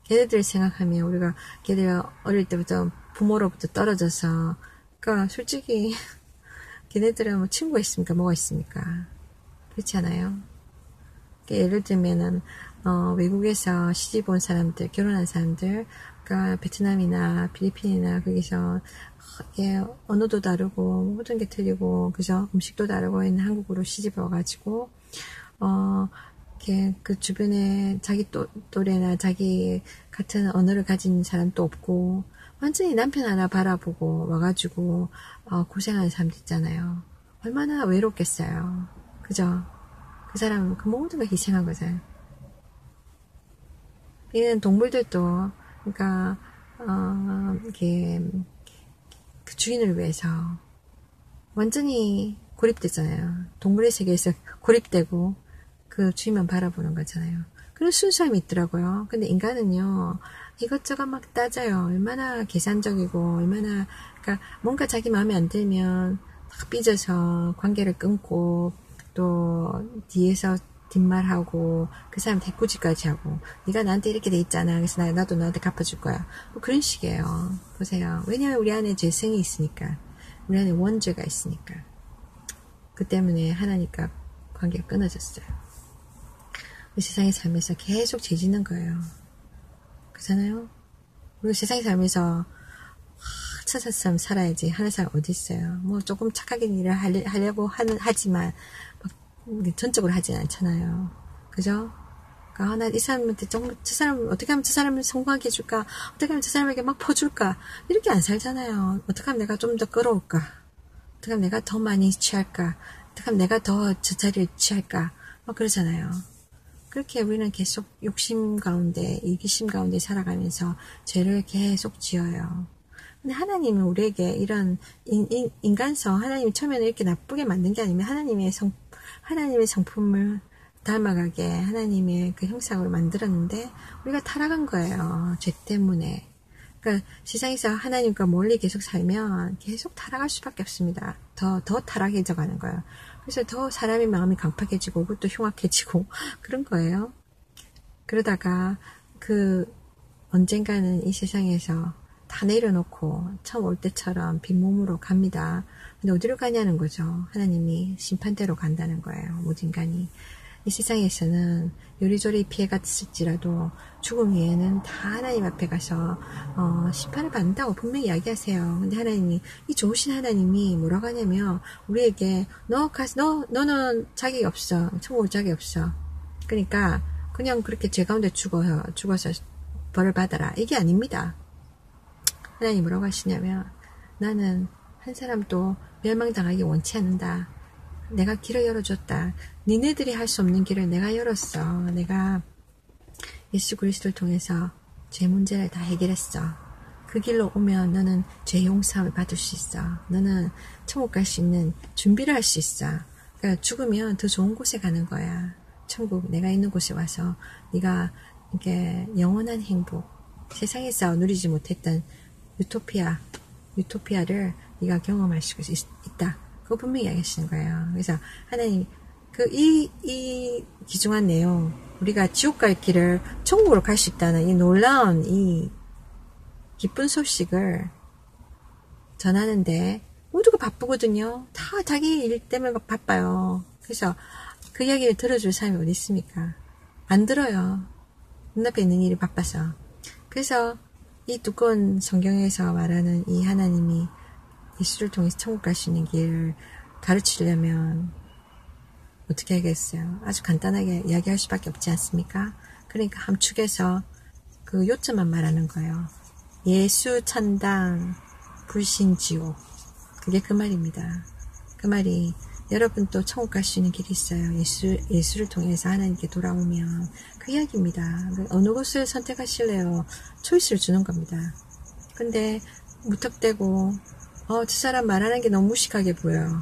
걔네들을 생각하면 우리가 걔들 어릴 때부터 부모로부터 떨어져서, 그러니까 솔직히 걔네들은 뭐 친구가 있습니까? 뭐가 있습니까? 그렇지 않아요? 예를 들면은 외국에서 시집 온 사람들, 결혼한 사람들, 그러니까 베트남이나 필리핀이나 거기서 언어도 다르고 모든 게 틀리고 그죠? 음식도 다르고 있는 한국으로 시집 와가지고 그 주변에 자기 또래나 자기 같은 언어를 가진 사람도 없고 완전히 남편 하나 바라보고 와가지고 고생하는 사람도 있잖아요. 얼마나 외롭겠어요. 그죠? 그 사람은 그 모든 걸 희생한 거잖아요. 이런 동물들도 그러니까 이게 그 주인을 위해서 완전히 고립되잖아요. 동물의 세계에서 고립되고 그 주인만 바라보는 거잖아요. 그런 순수함이 있더라고요. 근데 인간은요 이것저것 막 따져요. 얼마나 계산적이고 얼마나 그러니까 뭔가 자기 마음에 안 들면 막 삐져서 관계를 끊고 또 뒤에서 뒷말하고 그 사람 대꾸질까지 하고 네가 나한테 이렇게 돼 있잖아. 그래서 나도 너한테 갚아줄 거야. 뭐 그런 식이에요. 보세요. 왜냐면 우리 안에 죄성이 있으니까. 우리 안에 원죄가 있으니까. 그 때문에 하나님과 관계가 끊어졌어요. 우리 세상에 살면서 계속 죄 짓는 거예요. 그렇잖아요? 우리 세상에 살면서 천사 사람 살아야지 하는 사람 어디 있어요? 뭐 조금 착하게 일을 하려고 하지만 막 전적으로 하진 않잖아요. 그죠? 그러니까 나 이 사람한테 정말 저 사람 어떻게 하면 저 사람을 성공하게 해줄까? 어떻게 하면 저 사람에게 막 퍼줄까? 이렇게 안 살잖아요. 어떻게 하면 내가 좀 더 끌어올까? 어떻게 하면 내가 더 많이 취할까? 어떻게 하면 내가 더 저 자리를 취할까? 막 그러잖아요. 그렇게 우리는 계속 욕심 가운데, 이기심 가운데 살아가면서 죄를 계속 지어요. 근데 하나님은 우리에게 이런 인간성, 하나님이 처음에는 이렇게 나쁘게 만든 게 아니면 하나님의 성품을 닮아가게 하나님의 그 형상으로 만들었는데 우리가 타락한 거예요. 죄 때문에. 그러니까 세상에서 하나님과 멀리 계속 살면 계속 타락할 수밖에 없습니다. 더 타락해져 가는 거예요. 그래서 더 사람의 마음이 강팍해지고 그것도 흉악해지고 그런 거예요. 그러다가 언젠가는 이 세상에서 다 내려놓고 처음 올 때처럼 빈몸으로 갑니다. 근데 어디로 가냐는 거죠. 하나님이 심판대로 간다는 거예요. 모든 인간이. 이 세상에서는 요리조리 피해갔을지라도 죽음 위에는 다 하나님 앞에 가서 심판을 받는다고 분명히 이야기하세요. 근데 하나님이 이 좋으신 하나님이 뭐라고 하냐면 우리에게 너는 자격이 없어. 천국 올 자격이 없어. 그러니까 그냥 그렇게 죄 가운데 죽어서 벌을 받아라. 이게 아닙니다. 하나님 뭐라고 하시냐면 나는 한 사람도 멸망당하기 원치 않는다. 내가 길을 열어줬다. 니네들이 할 수 없는 길을 내가 열었어. 내가 예수 그리스도를 통해서 죄 문제를 다 해결했어. 그 길로 오면 너는 죄 용서함을 받을 수 있어. 너는 천국 갈 수 있는 준비를 할 수 있어. 그러니까 죽으면 더 좋은 곳에 가는 거야. 천국 내가 있는 곳에 와서 네가 이게 영원한 행복, 세상에서 누리지 못했던 유토피아를 네가 경험할 수 있다. 그거 분명히 이야기하시는 거예요. 그래서 하나님 이 귀중한 내용, 우리가 지옥 갈 길을 천국으로 갈 수 있다는 이 놀라운 이 기쁜 소식을 전하는데 모두가 바쁘거든요. 다 자기 일 때문에 막 바빠요. 그래서 그 이야기를 들어줄 사람이 어디 있습니까? 안 들어요. 눈앞에 있는 일이 바빠서. 그래서 이 두꺼운 성경에서 말하는 이 하나님이 예수를 통해서 천국 갈 수 있는 길을 가르치려면 어떻게 하겠어요? 아주 간단하게 이야기할 수밖에 없지 않습니까? 그러니까 함축해서 그 요점만 말하는 거예요. 예수 천당 불신 지옥. 그게 그 말입니다. 그 말이 여러분 또 천국 갈 수 있는 길이 있어요. 예수를 통해서 하나님께 돌아오면 그 이야기입니다. 어느 곳을 선택하실래요? 초이스를 주는 겁니다. 근데 무턱대고 저 사람 말하는 게 너무 무식하게 보여요.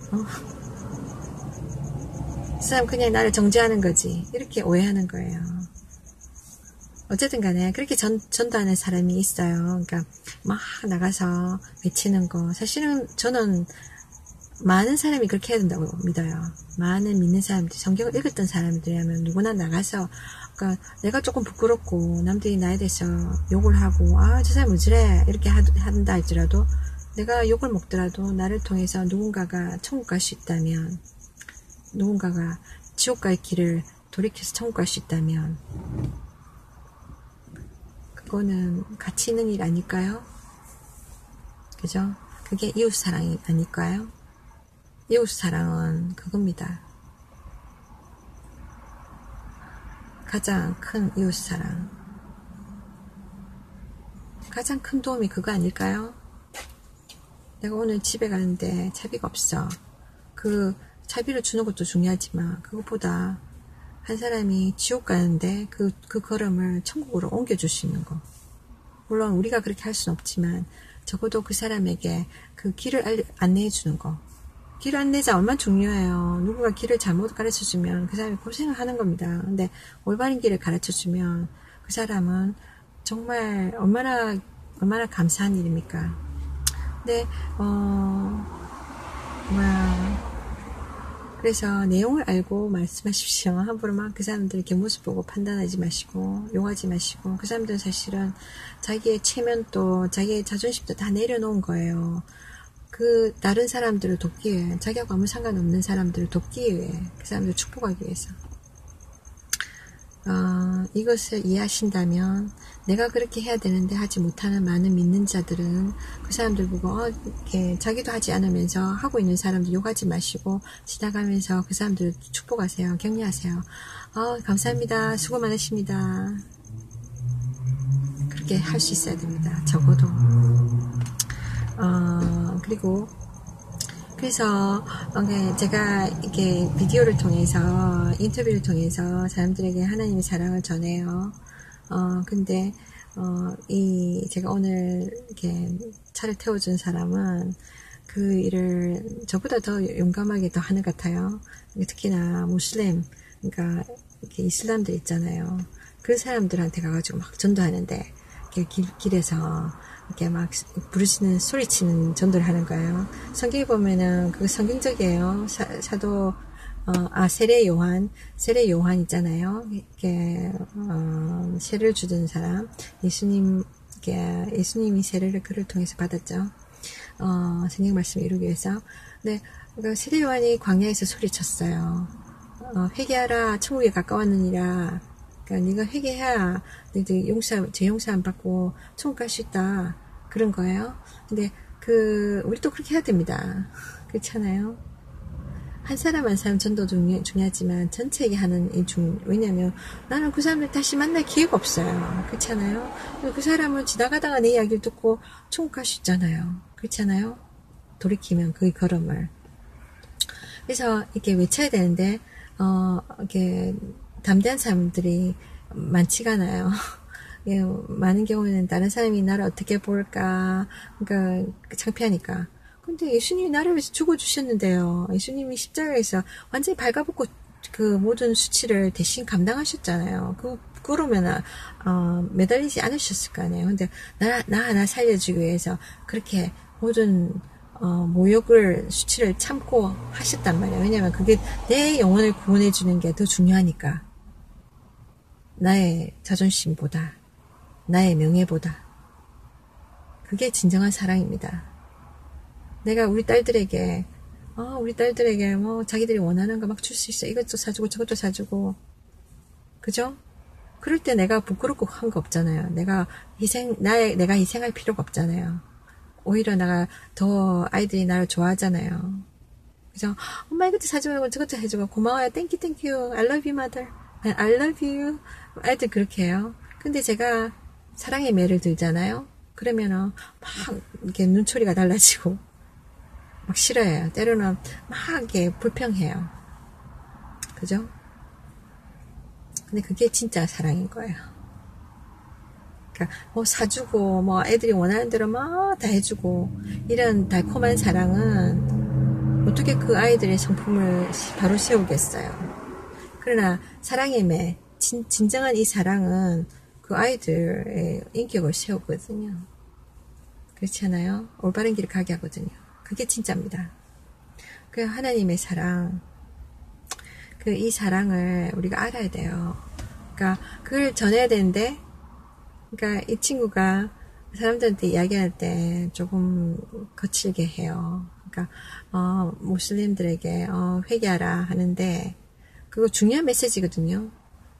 그 사람 그냥 나를 정죄하는 거지. 이렇게 오해하는 거예요. 어쨌든 간에 그렇게 전도하는 사람이 있어요. 그러니까 막 나가서 외치는 거. 사실은 저는 많은 사람이 그렇게 해야 된다고 믿어요. 많은 믿는 사람들, 성경을 읽었던 사람들이라면 누구나 나가서, 그러니까 내가 조금 부끄럽고 남들이 나에 대해서 욕을 하고 저 사람 왜 저래 이렇게 한다 할지라도 내가 욕을 먹더라도 나를 통해서 누군가가 천국 갈 수 있다면, 누군가가 지옥 갈 길을 돌이켜서 천국 갈 수 있다면 그거는 가치 있는 일 아닐까요? 그죠? 그게 이웃사랑이 아닐까요? 이웃사랑은 그겁니다. 가장 큰 이웃사랑. 가장 큰 도움이 그거 아닐까요? 내가 오늘 집에 가는데 차비가 없어. 그 차비를 주는 것도 중요하지만 그것보다 한 사람이 지옥 가는데 그 걸음을 천국으로 옮겨줄 수 있는 거. 물론 우리가 그렇게 할 수는 없지만 적어도 그 사람에게 그 길을 안내해 주는 거. 길 안내자 얼마나 중요해요. 누군가 길을 잘못 가르쳐주면 그 사람이 고생을 하는 겁니다. 근데 올바른 길을 가르쳐주면 그 사람은 정말 얼마나 감사한 일입니까? 근데 그래서 내용을 알고 말씀하십시오. 함부로 막 그 사람들 이렇게 모습 보고 판단하지 마시고 욕하지 마시고. 그 사람들은 사실은 자기의 체면도 자기의 자존심도 다 내려놓은 거예요. 그 다른 사람들을 돕기 위해, 자기하고 아무 상관없는 사람들을 돕기 위해, 그 사람들을 축복하기 위해서. 이것을 이해하신다면 내가 그렇게 해야 되는데 하지 못하는 많은 믿는 자들은 그 사람들 보고 이렇게 자기도 하지 않으면서 하고 있는 사람들 욕하지 마시고 지나가면서 그 사람들을 축복하세요. 격려하세요. 감사합니다. 수고 많으십니다. 그렇게 할 수 있어야 됩니다. 적어도. 그래서 제가 이렇게 비디오를 통해서, 인터뷰를 통해서 사람들에게 하나님의 사랑을 전해요. 근데 제가 오늘 이렇게 차를 태워준 사람은 그 일을 저보다 더 용감하게 더 하는 것 같아요. 특히나 무슬림, 그러니까 이렇게 이슬람들 있잖아요. 그 사람들한테 가가지고 막 전도하는데 길에서 이렇게 막 부르시는, 소리치는 전도를 하는 거예요. 성경에 보면은 그거 성경적이에요. 세례 요한 있잖아요. 이렇게 세례를 주던 사람, 예수님이 세례를 그를 통해서 받았죠. 성경 말씀을 이루기 위해서. 근데 그 세례 요한이 광야에서 소리쳤어요. 회개하라, 천국에 가까웠느니라. 그러니까 네가 회개해야 너희들 죄 용서 안 받고 천국 갈 수 있다. 그런 거예요. 근데 우리도 그렇게 해야 됩니다. 그렇잖아요. 한 사람 한 사람 전도 중요하지만 전체에게 하는 왜냐면 나는 그 사람들 다시 만날 기회가 없어요. 그렇잖아요. 그 사람은 지나가다가 내 이야기를 듣고 천국 갈 수 있잖아요. 그렇잖아요. 돌이키면 그 걸음을. 그래서 이렇게 외쳐야 되는데, 이렇게 담대한 사람들이 많지가 않아요. 예, 많은 경우에는 다른 사람이 나를 어떻게 볼까, 그러니까 창피하니까. 근데 예수님이 나를 위해서 죽어주셨는데요. 예수님이 십자가에서 완전히 발가벗고 그 모든 수치를 대신 감당하셨잖아요. 그러면, 매달리지 않으셨을 거 아니에요. 근데 나 하나 살려주기 위해서 그렇게 모든, 모욕을, 수치를 참고 하셨단 말이에요. 왜냐면 그게 내 영혼을 구원해주는 게 더 중요하니까. 나의 자존심보다, 나의 명예보다. 그게 진정한 사랑입니다. 내가 우리 딸들에게 뭐 자기들이 원하는 거 막 줄 수 있어. 이것도 사주고 저것도 사주고. 그죠? 그럴 때 내가 부끄럽고 한 거 없잖아요. 내가 희생할 필요가 없잖아요. 오히려 내가 더 아이들이 나를 좋아하잖아요. 그죠? 엄마 이것도 사주고 저것도 해주고 고마워요. 땡큐 I love you mother. I love you. 아이들 그렇게 해요. 근데 제가 사랑의 매를 들잖아요. 그러면은 막 이렇게 눈초리가 달라지고 막 싫어해요. 때로는 막 이렇게 불평해요. 그죠? 근데 그게 진짜 사랑인 거예요. 그러니까 뭐 사주고 뭐 애들이 원하는 대로 막 다 해주고 이런 달콤한 사랑은 어떻게 그 아이들의 성품을 바로 세우겠어요. 그러나 사랑의 매, 진정한 이 사랑은 그 아이들의 인격을 세우거든요. 그렇지 않아요? 올바른 길을 가게 하거든요. 그게 진짜입니다. 그 하나님의 사랑, 이 사랑을 우리가 알아야 돼요. 그러니까 그걸 전해야 되는데, 그러니까 이 친구가 사람들한테 이야기할 때 조금 거칠게 해요. 그러니까 무슬림들에게 회개하라 하는데 그거 중요한 메시지거든요.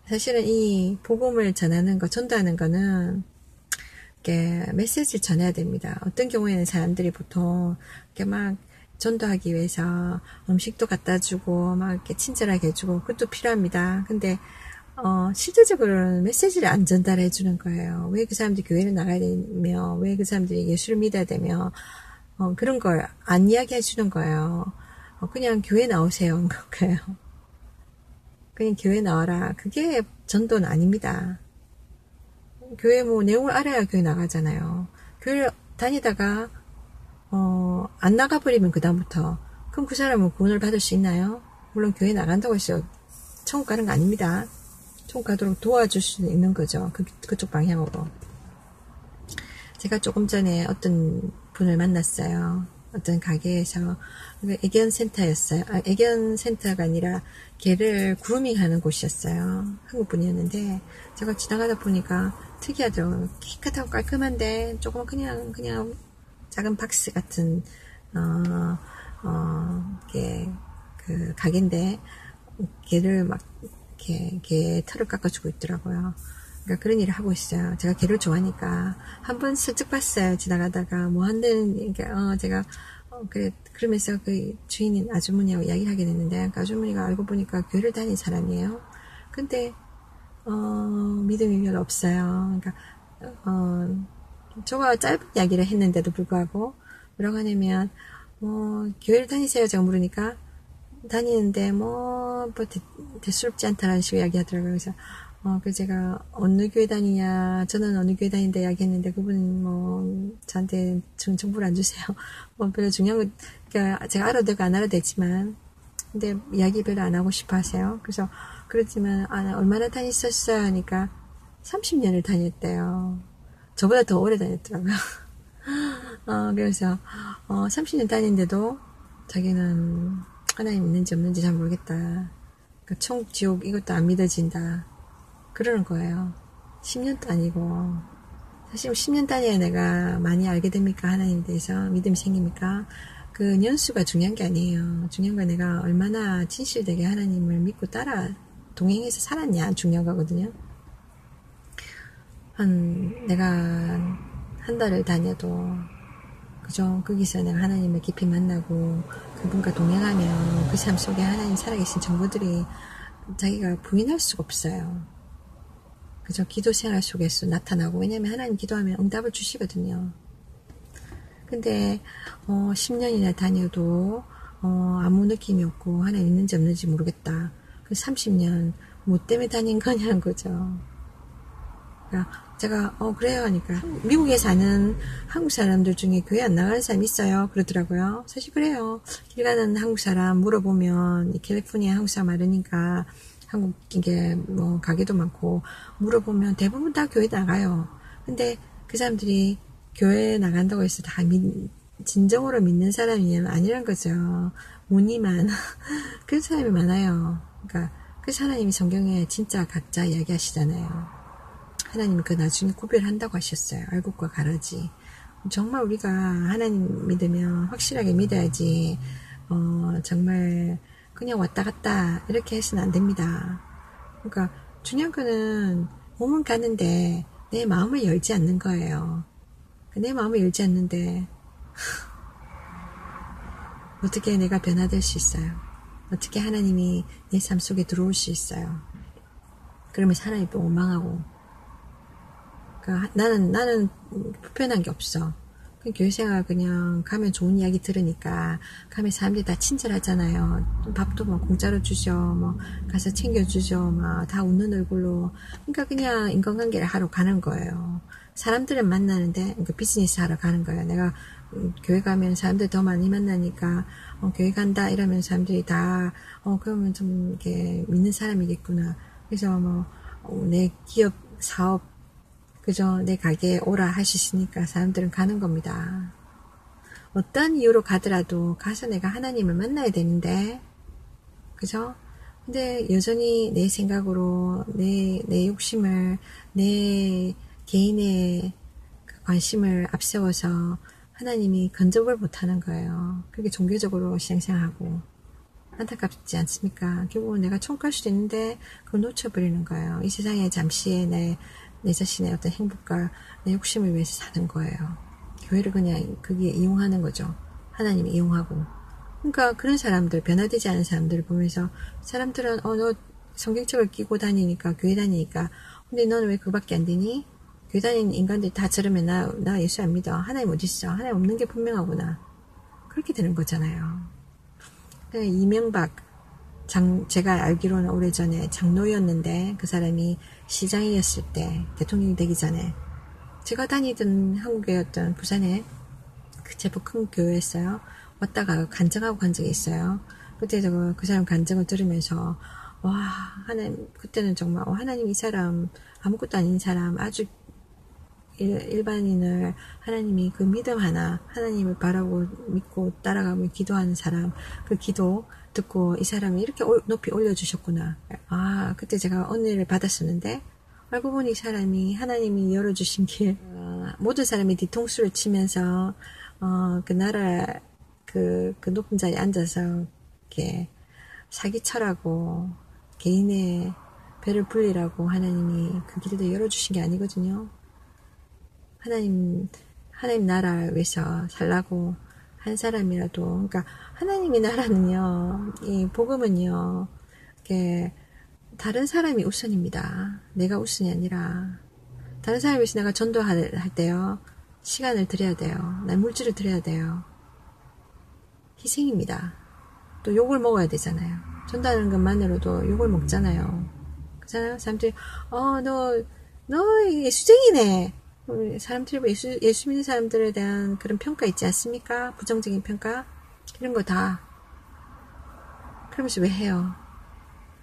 사실은 이 복음을 전하는 거, 전도하는 거는 이렇게 메시지를 전해야 됩니다. 어떤 경우에는 사람들이 보통 이렇게 막 전도하기 위해서 음식도 갖다 주고 막 이렇게 친절하게 해주고 그것도 필요합니다. 근데 실질적으로는 메시지를 안 전달해 주는 거예요. 왜 그 사람들이 교회를 나가야 되며 왜 그 사람들이 예수를 믿어야 되며 그런 걸 안 이야기해 주는 거예요. 그냥 교회 나오세요. 그거예요. 그냥 교회 나와라. 그게 전도는 아닙니다. 교회 뭐 내용을 알아야 교회 나가잖아요. 교회를 다니다가 안 나가버리면 그다음부터 그럼 그 사람은 구원을 받을 수 있나요? 물론 교회 나간다고 해서 천국 가는 거 아닙니다. 천국 가도록 도와줄 수 있는 거죠. 그쪽 방향으로. 제가 조금 전에 어떤 분을 만났어요. 어떤 가게에서 애견센터였어요. 애견센터가 아니라 개를 그루밍 하는 곳이었어요. 한국 분이었는데 제가 지나가다 보니까 특이하더라고요. 깨끗하고 깔끔한데 조금 그냥 작은 박스 같은 이게 그 가게인데 개를 막 이렇게 개 털을 깎아주고 있더라고요. 그러니까 그런 일을 하고 있어요. 제가 개를 좋아하니까 한번 슬쩍 봤어요. 지나가다가 뭐 한다는 제가 그러면서 그 주인인 아주머니하고 이야기를 하게 됐는데 그 아주머니가 알고 보니까 교회를 다닌 사람이에요. 근데 믿음이 별로 없어요. 그러니까 저가 짧은 이야기를 했는데도 불구하고 뭐라고 하냐면 교회를 다니세요? 제가 물으니까 다니는데 뭐 대수롭지 않다라는 식으로 이야기하더라고요. 그래서 그래서 제가 어느 교회 다니냐, 저는 어느 교회 다닌다 이야기했는데 그분은 뭐 저한테 정보를 안 주세요. 뭐 별로 중요한 거, 그러니까 제가 알아도 되고 안 알아도 되지만, 근데 이야기 별로 안 하고 싶어 하세요. 그래서 그렇지만 얼마나 다녔었어요 하니까 30년을 다녔대요. 저보다 더 오래 다녔더라고요. 그래서 30년 다닌데도 자기는 하나님 있는지 없는지 잘 모르겠다. 그러니까 천국 지옥 이것도 안 믿어진다. 그러는 거예요. 10년도 아니고. 사실 10년 다녀야 내가 많이 알게 됩니까? 하나님에 대해서 믿음이 생깁니까? 그 년수가 중요한 게 아니에요. 중요한 건 내가 얼마나 진실되게 하나님을 믿고 따라 동행해서 살았냐 중요한 거거든요. 내가 한 달을 다녀도 그죠? 거기서 내가 하나님을 깊이 만나고 그분과 동행하면 그 삶 속에 하나님 살아계신 정보들이 자기가 부인할 수가 없어요. 그죠? 기도 생활 속에서 나타나고, 왜냐면 하나님 기도하면 응답을 주시거든요. 근데, 10년이나 다녀도, 아무 느낌이 없고 하나님 있는지 없는지 모르겠다. 그 30년 뭐 때문에 다닌 거냐는 거죠. 그러니까 제가 그래요 하니까 미국에 사는 한국 사람들 중에 교회 안 나가는 사람 있어요 그러더라고요. 사실 그래요. 길 가는 한국 사람 물어보면 캘리포니아 한국 사람 많으니까 한국 이게 뭐 가게도 많고 물어보면 대부분 다 교회 나가요. 근데 그 사람들이 교회 나간다고 해서 다 진정으로 믿는 사람이 아니란 거죠. 무늬만 그런 사람이 많아요. 그러니까 그 하나님이 성경에 진짜 가짜 이야기하시잖아요. 하나님이 그 나중에 구별한다고 하셨어요. 알곡과 가라지. 정말 우리가 하나님 믿으면 확실하게 믿어야지 정말 그냥 왔다 갔다 이렇게 해서는 안 됩니다. 그러니까 중요한 거는 몸은 가는데 내 마음을 열지 않는 거예요. 내 마음을 열지 않는데 어떻게 내가 변화될 수 있어요? 어떻게 하나님이 내 삶 속에 들어올 수 있어요? 그러면 하나님 또 원망하고 그러니까 나는 불편한 게 없어. 교회생활 그냥 가면 좋은 이야기 들으니까 가면 사람들이 다 친절하잖아요. 밥도 뭐 공짜로 주죠. 뭐 가서 챙겨주죠. 막 다 웃는 얼굴로. 그러니까 그냥 인간관계를 하러 가는 거예요. 사람들은 만나는데 그러니까 비즈니스 하러 가는 거예요. 내가 교회 가면 사람들 더 많이 만나니까 교회 간다 이러면 사람들이 다 그러면 좀 이렇게 믿는 사람이겠구나. 그래서 뭐 내 기업 사업 그죠? 내 가게에 오라 하시니까 사람들은 가는 겁니다. 어떤 이유로 가더라도 가서 내가 하나님을 만나야 되는데, 그죠? 근데 여전히 내 생각으로, 내 욕심을, 내 개인의 관심을 앞세워서 하나님이 건접을 못하는 거예요. 그게 종교적으로 신앙생활하고. 안타깝지 않습니까? 결국은 내가 총 갈 수도 있는데, 그걸 놓쳐버리는 거예요. 이 세상에 잠시의 내 자신의 어떤 행복과 내 욕심을 위해서 사는 거예요. 교회를 그냥 거기에 이용하는 거죠. 하나님이 이용하고. 그러니까 그런 사람들, 변화되지 않은 사람들을 보면서 사람들은 너 성경책을 끼고 다니니까 교회 다니니까 근데 너는 왜 그거밖에 안 되니? 교회 다니는 인간들이 다 저러면 나 예수 안 믿어. 하나님 어딨어? 하나님 없는 게 분명하구나. 그렇게 되는 거잖아요. 이명박 제가 알기로는 오래전에 장로였는데 그 사람이 시장이었을 때 대통령이 되기 전에 제가 다니던 한국의 어떤 부산에 그 제법 큰 교회였어요. 왔다가 간증하고 간 적이 있어요. 그때 그 사람 간증을 들으면서 와 하나님 그때는 정말 하나님 이 사람 아무것도 아닌 사람 아주 일반인을 하나님이 그 믿음 하나 하나님을 바라고 믿고 따라가며 기도하는 사람 그 기도 듣고 이 사람이 이렇게 높이 올려주셨구나. 그때 제가 은혜를 받았었는데 알고 보니 이 사람이 하나님이 열어주신 길 모든 사람이 뒤통수를 치면서 그 나라 그 높은 자리에 앉아서 이렇게 사기쳐라고 개인의 배를 불리라고 하나님이 그 길도 열어주신 게 아니거든요. 하나님 나라를 위해서 살라고 한 사람이라도, 그러니까 하나님의 나라는요, 이 복음은요, 이렇게 다른 사람이 우선입니다. 내가 우선이 아니라 다른 사람을 위해서 내가 전도할 때요, 시간을 드려야 돼요. 난 물질을 드려야 돼요. 희생입니다. 또 욕을 먹어야 되잖아요. 전도하는 것만으로도 욕을 먹잖아요. 그렇잖아요. 사람들이 너 예수쟁이네. 사람들이 예수 믿는 사람들에 대한 그런 평가 있지 않습니까? 부정적인 평가? 이런 거 다. 그러면서 왜 해요?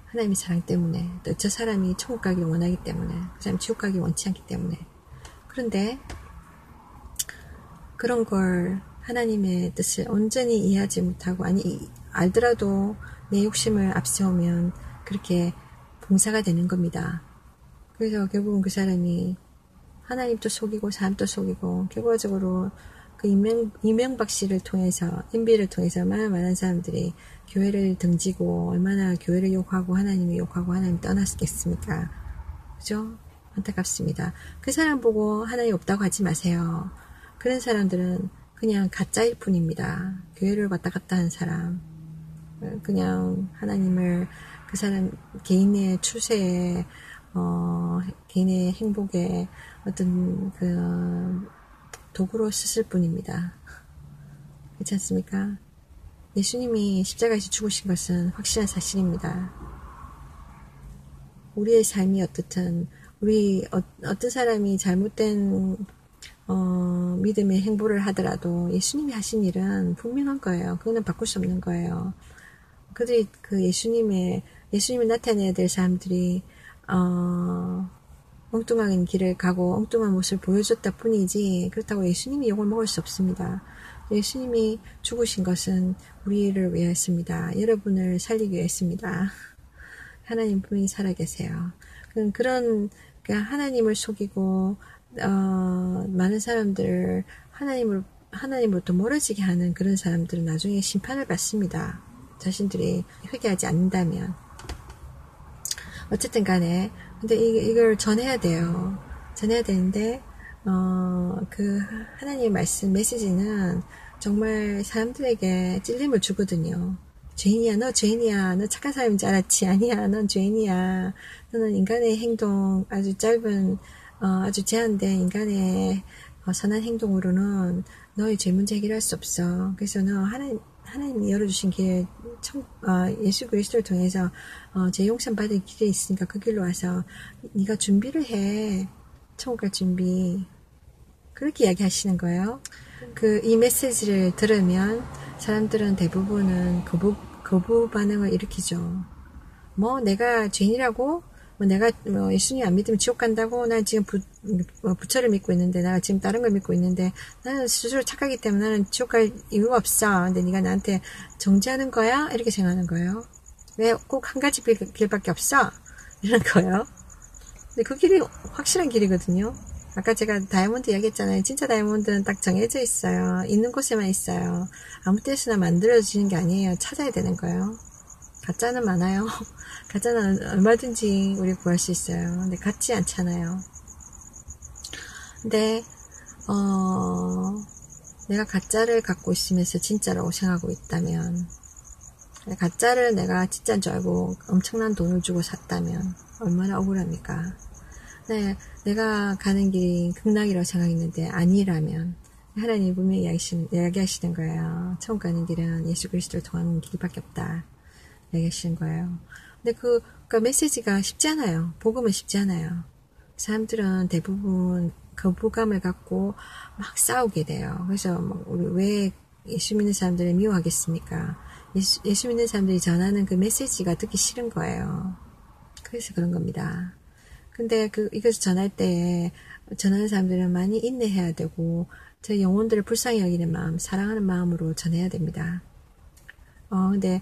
하나님의 사랑 때문에. 또 저 사람이 천국 가길 원하기 때문에. 그 사람이 지옥 가길 원치 않기 때문에. 그런데 그런 걸 하나님의 뜻을 온전히 이해하지 못하고 알더라도 내 욕심을 앞세우면 그렇게 봉사가 되는 겁니다. 그래서 결국은 그 사람이 하나님도 속이고 사람도 속이고 결과적으로 그 이명박 씨를 통해서 MB를 통해서 얼마나 많은 사람들이 교회를 등지고 얼마나 교회를 욕하고 하나님을 욕하고 하나님 떠났겠습니까? 그죠? 안타깝습니다. 그 사람 보고 하나님 없다고 하지 마세요. 그런 사람들은 그냥 가짜일 뿐입니다. 교회를 왔다 갔다 하는 사람 그냥 하나님을 그 사람 개인의 추세에 개인의 행복에 어떤 그 도구로 쓰실 뿐입니다. 그렇지 않습니까? 예수님이 십자가에서 죽으신 것은 확실한 사실입니다. 우리의 삶이 어떻든 어떤 사람이 잘못된 믿음의 행보를 하더라도 예수님이 하신 일은 분명한 거예요. 그거는 바꿀 수 없는 거예요. 그들이 그 예수님을 나타내야 될 사람들이 엉뚱한 길을 가고 엉뚱한 모습을 보여줬다 뿐이지 그렇다고 예수님이 욕을 먹을 수 없습니다. 예수님이 죽으신 것은 우리를 위하였습니다. 여러분을 살리기 위하였습니다. 하나님 분명히 살아계세요. 그런 하나님을 속이고 많은 사람들을 하나님으로부터 멀어지게 하는 그런 사람들은 나중에 심판을 받습니다. 자신들이 회개하지 않는다면. 어쨌든 간에 근데 이걸 전해야 돼요. 전해야 되는데 그 하나님의 말씀 메시지는 정말 사람들에게 찔림을 주거든요. 죄인이야, 너 죄인이야, 너 착한 사람인 줄 알았지? 아니야, 넌 죄인이야. 너는 인간의 행동, 아주 짧은 아주 제한된 인간의 선한 행동으로는 너의 죄 문제 해결할 수 없어. 그래서 너 하나님이 열어주신 길, 예수 그리스도를 통해서 죄 용서 받을 길이 있으니까 그 길로 와서 네가 준비를 해. 천국 갈 준비. 그렇게 이야기하시는 거예요. 이 메시지를 들으면 사람들은 대부분은 거부 반응을 일으키죠. 뭐 내가 죄인이라고? 내가 예수님 안 믿으면 지옥 간다고? 난 지금 부처를 믿고 있는데, 내가 지금 다른 걸 믿고 있는데, 나는 스스로 착하기 때문에 나는 지옥 갈 이유가 없어. 근데 네가 나한테 정죄하는 거야? 이렇게 생각하는 거예요. 왜 꼭 한 가지 길밖에 없어? 이런 거예요. 근데 그 길이 확실한 길이거든요. 아까 제가 다이아몬드 이야기했잖아요. 진짜 다이아몬드는 딱 정해져 있어요. 있는 곳에만 있어요. 아무 때서나 만들어지는 게 아니에요. 찾아야 되는 거예요. 가짜는 많아요. 가짜는 얼마든지 우리 구할 수 있어요. 근데 같지 않잖아요. 근데 내가 가짜를 갖고 있으면서 진짜라고 생각하고 있다면, 가짜를 내가 진짜인 줄 알고 엄청난 돈을 주고 샀다면 얼마나 억울합니까? 네, 내가 가는 길이 극락이라고 생각했는데 아니라면 하나님이 분명히 이야기하시는 거예요. 천국 가는 길은 예수 그리스도를 통하는 길밖에 없다. 이야기하시는 거예요. 근데 그 메시지가 쉽지 않아요. 복음은 쉽지 않아요. 사람들은 대부분 거부감을 갖고 막 싸우게 돼요. 그래서 우리 왜 예수 믿는 사람들을 미워하겠습니까? 예수 믿는 사람들이 전하는 그 메시지가 듣기 싫은 거예요. 그래서 그런 겁니다. 근데 이것을 전할 때 전하는 사람들은 많이 인내해야 되고 제 영혼들을 불쌍히 여기는 마음, 사랑하는 마음으로 전해야 됩니다. 근데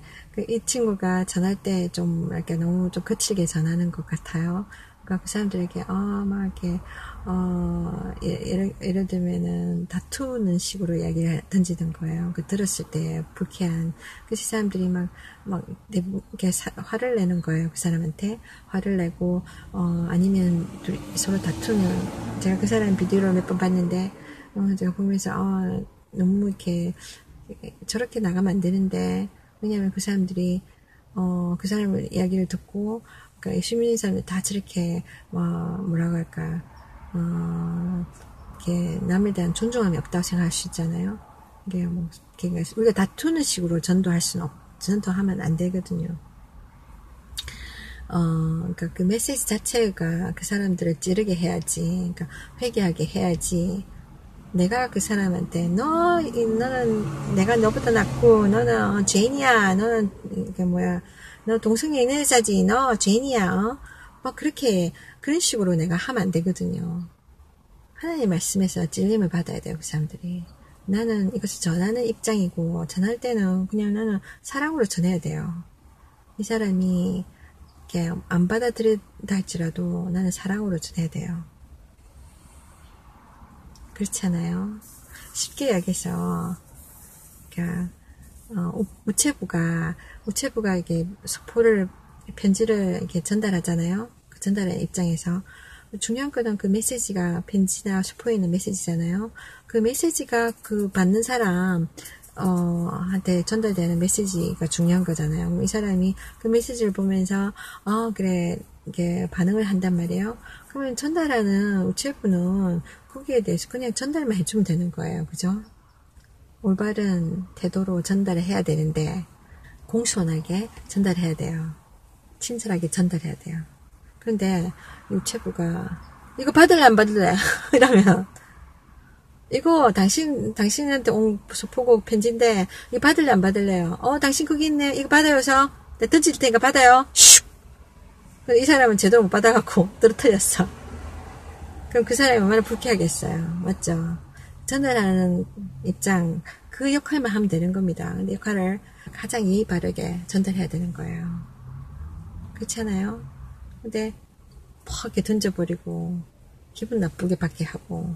이 친구가 전할 때 좀 이렇게 너무 좀 거칠게 전하는 것 같아요. 그러니까 그 사람들에게 막 이렇게 예를 들면은 다투는 식으로 이야기를 던지던 거예요. 들었을 때 불쾌한 그 사람들이 막 이렇게 화를 내는 거예요. 그 사람한테 화를 내고 아니면 서로 다투는, 제가 그 사람 비디오를 몇 번 봤는데 제가 보면서 너무 이렇게 저렇게 나가면 안 되는데, 왜냐면 그 사람들이 그 사람의 이야기를 듣고, 그러니까 예수 믿는 사람들 다 저렇게 뭐라고 할까, 이렇게 남에 대한 존중함이 없다고 생각할 수 있잖아요. 이게 우리가 다투는 식으로 전도하면 안 되거든요. 그러니까 그 메시지 자체가 그 사람들을 찌르게 해야지, 그러니까 회개하게 해야지. 내가 그 사람한테 너는 내가 너보다 낫고 너는 죄인이야, 너는 너 동성애 있는 여자지, 너 죄인이야, 막 그런 식으로 내가 하면 안 되거든요. 하나님 말씀에서 찔림을 받아야 돼요. 그 사람들이. 나는 이것을 전하는 입장이고, 전할 때는 그냥 나는 사랑으로 전해야 돼요. 이 사람이 이렇게 안 받아들인다 할지라도 나는 사랑으로 전해야 돼요. 그렇잖아요. 쉽게 이야기해서, 그러니까 우체부가 이게 편지를 이렇게 전달하잖아요. 그 전달하는 입장에서 중요한 거는 그 메시지가 편지나 수포에 있는 메시지잖아요. 그 메시지가 받는 사람 한테 전달되는 메시지가 중요한 거잖아요. 이 사람이 그 메시지를 보면서 그래, 이게 반응을 한단 말이에요. 그러면 전달하는 우체부는 거기에 대해서 그냥 전달만 해주면 되는 거예요. 그죠? 올바른 태도로 전달을 해야 되는데 공손하게 전달해야 돼요. 친절하게 전달해야 돼요. 그런데 유체부가 이거 받을래 안 받을래? 이러면 이거 당신한테 온 소포고 편지인데 이거 받을래 안 받을래요? 당신 거기 있네. 이거 받아요서 내가 던질 테니까 받아요. 슉! 이 사람은 제대로 못 받아갖고 떨어뜨렸어. 그럼 그 사람이 얼마나 불쾌하겠어요. 맞죠? 전달하는 입장 그 역할만 하면 되는 겁니다. 근데 역할을 가장 예의 바르게 전달해야 되는 거예요. 그렇지 않아요? 근데 퍽 이렇게 던져버리고 기분 나쁘게 받게 하고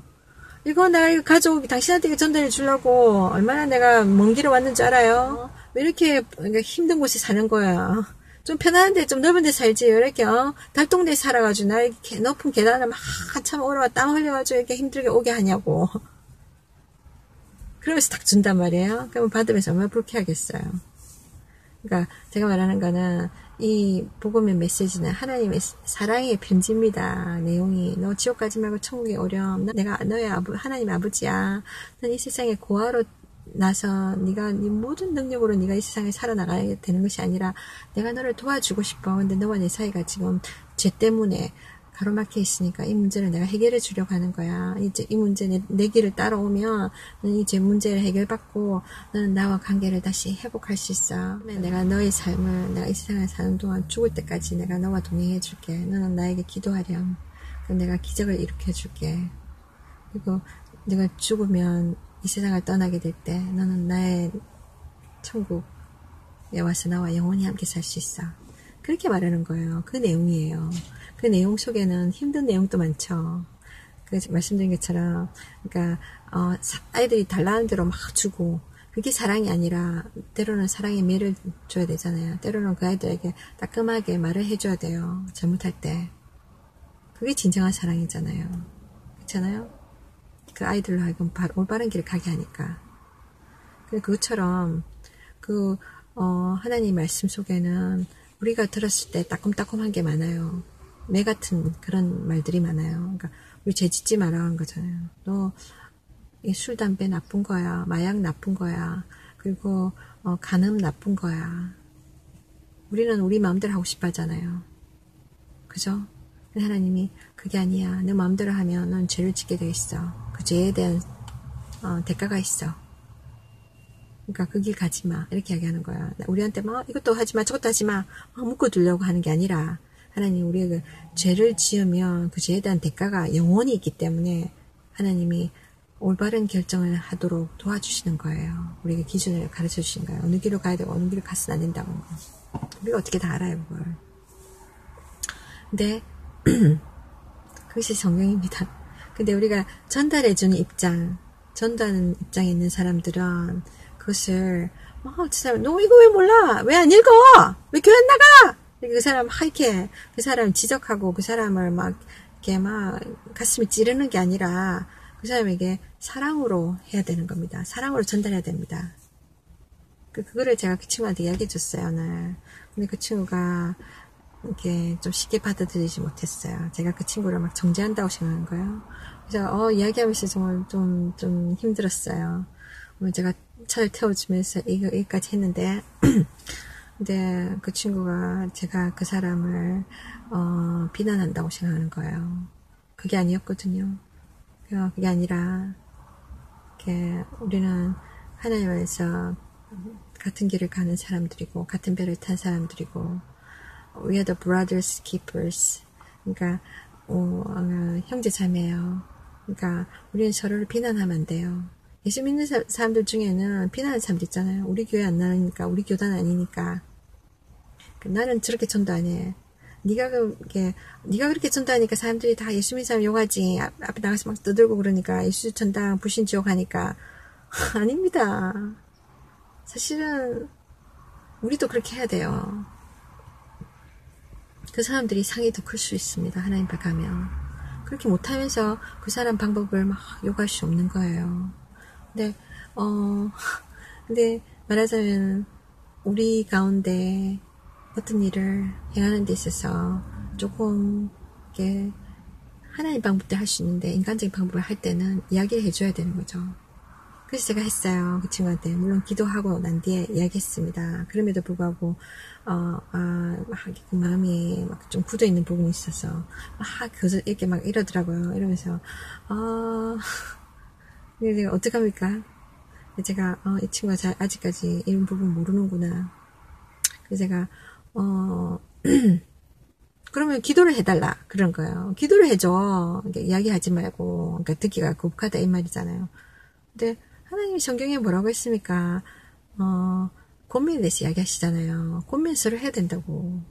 이거 내가 이거 가져오기 당신한테 이거 전달해 주려고 얼마나 내가 먼 길을 왔는 줄 알아요? 왜 이렇게 힘든 곳에 사는 거야? 좀 편안한데 좀 넓은 데 살지 이렇게 달동네에 살아가지고 나 이렇게 높은 계단을 막 한참 오르고 땀 흘려가지고 이렇게 힘들게 오게 하냐고. 그러면서 딱 준단 말이에요. 그러면 받으면서 얼마나 불쾌하겠어요. 그러니까 제가 말하는 거는 이 복음의 메시지는 하나님의 사랑의 편지입니다. 내용이 너 지옥 가지 말고 천국에 오렴. 내가 너의 하나님의 아버지야. 넌 이 세상에 고아로 나서 네가 네 모든 능력으로 네가 이 세상에 살아나가야 되는 것이 아니라 내가 너를 도와주고 싶어. 근데 너와 내 사이가 지금 죄 때문에 가로막혀 있으니까 이 문제를 내가 해결해 주려고 하는 거야. 이제 이 문제 내 길을 따라오면 너는 이제 문제를 해결받고 너는 나와 관계를 다시 회복할 수 있어. 내가 너의 삶을 내가 이 세상에 사는 동안 죽을 때까지 내가 너와 동행해 줄게. 너는 나에게 기도하렴. 그럼 내가 기적을 일으켜 줄게. 그리고 네가 죽으면 이 세상을 떠나게 될 때 너는 나의 천국에 와서 나와 영원히 함께 살 수 있어. 그렇게 말하는 거예요. 그 내용이에요. 그 내용 속에는 힘든 내용도 많죠. 그 말씀드린 것처럼 그러니까 아이들이 달라는 대로 막 주고 그게 사랑이 아니라 때로는 사랑의 매를 줘야 되잖아요. 때로는 그 아이들에게 따끔하게 말을 해줘야 돼요. 잘못할 때. 그게 진정한 사랑이잖아요. 그렇잖아요? 그 아이들로 하여금 올바른 길을 가게 하니까. 그것처럼 하나님 말씀 속에는 우리가 들었을 때 따끔따끔한 게 많아요. 매 같은 그런 말들이 많아요. 그러니까 우리 죄 짓지 마라 하는 거잖아요. 너 술, 담배 나쁜 거야. 마약 나쁜 거야. 그리고 간음 나쁜 거야. 우리는 우리 마음대로 하고 싶어 하잖아요. 그죠? 하나님이 그게 아니야. 내 마음대로 하면 넌 죄를 짓게 돼 있어. 그 죄에 대한 대가가 있어. 그러니까 그 길 가지 마. 이렇게 이야기하는 거야. 우리한테 이것도 하지 마, 저것도 하지 마. 묶어두려고 하는 게 아니라 하나님 우리가 죄를 지으면 그 죄에 대한 대가가 영원히 있기 때문에 하나님이 올바른 결정을 하도록 도와주시는 거예요. 우리에게 기준을 가르쳐 주신 거예요. 어느 길로 가야 되고 어느 길로 가서는 안 된다고. 우리가 어떻게 다 알아요, 그걸. 근데 그것이 성경입니다. 근데 우리가 전달해주는 입장, 전달하는 입장에 있는 사람들은 그것을 저 사람 너 이거 왜 몰라? 왜 안 읽어? 왜 교회 안 나가? 그 사람 이렇게 그 사람 지적하고 그 사람을 막 이렇게 막 가슴이 찌르는 게 아니라 그 사람에게 사랑으로 해야 되는 겁니다. 사랑으로 전달해야 됩니다. 그거를 제가 그 친구한테 이야기해 줬어요, 오늘. 근데 그 친구가 이렇게 좀 쉽게 받아들이지 못했어요. 제가 그 친구를 막 정죄한다고 생각한 거예요. 그래서 이야기하면서 정말 좀 힘들었어요. 오늘 제가 차를 태워주면서 여기까지 했는데 근데 그 친구가 제가 그 사람을 비난한다고 생각하는 거예요. 그게 아니었거든요. 그게 아니라 이렇게 우리는 하나님 안에서 같은 길을 가는 사람들이고 같은 배를 탄 사람들이고 We are the brothers keepers. 그러니까 형제 자매예요. 그러니까 우리는 서로를 비난하면 안 돼요. 예수 믿는 사람들 중에는 비난하는 사람들 있잖아요. 우리 교회 안 나니까, 우리 교단 아니니까. 나는 저렇게 전도 안 해. 네가 그렇게 전도하니까 사람들이 다 예수 믿는 사람 욕하지. 앞에 나가서 막 떠들고 그러니까 예수 전당 불신 지옥하니까. 아닙니다. 사실은 우리도 그렇게 해야 돼요. 그 사람들이 상이 더 클 수 있습니다. 하나님 앞에 가면. 그렇게 못하면서 그 사람 방법을 막 욕할 수 없는 거예요. 근데 말하자면 우리 가운데 어떤 일을 행하는 데 있어서 조금 이렇게 하나님 방법대로 할 수 있는데 인간적인 방법을 할 때는 이야기를 해줘야 되는 거죠. 그래서 제가 했어요. 그 친구한테. 물론 기도하고 난 뒤에 이야기했습니다. 그럼에도 불구하고, 그 마음이 막 좀 굳어있는 부분이 있어서, 이렇게 막 이러더라고요. 이러면서, 내가 어떡합니까? 제가, 이 친구가 아직까지 이런 부분 모르는구나. 그래서 제가, 그러면 기도를 해달라. 그런 거예요. 기도를 해줘. 이야기하지 말고. 그러니까 듣기가 거북하다 이 말이잖아요. 근데 하나님이 성경에 뭐라고 했습니까? 권면에 대해서 이야기하시잖아요. 권면서를 해야 된다고.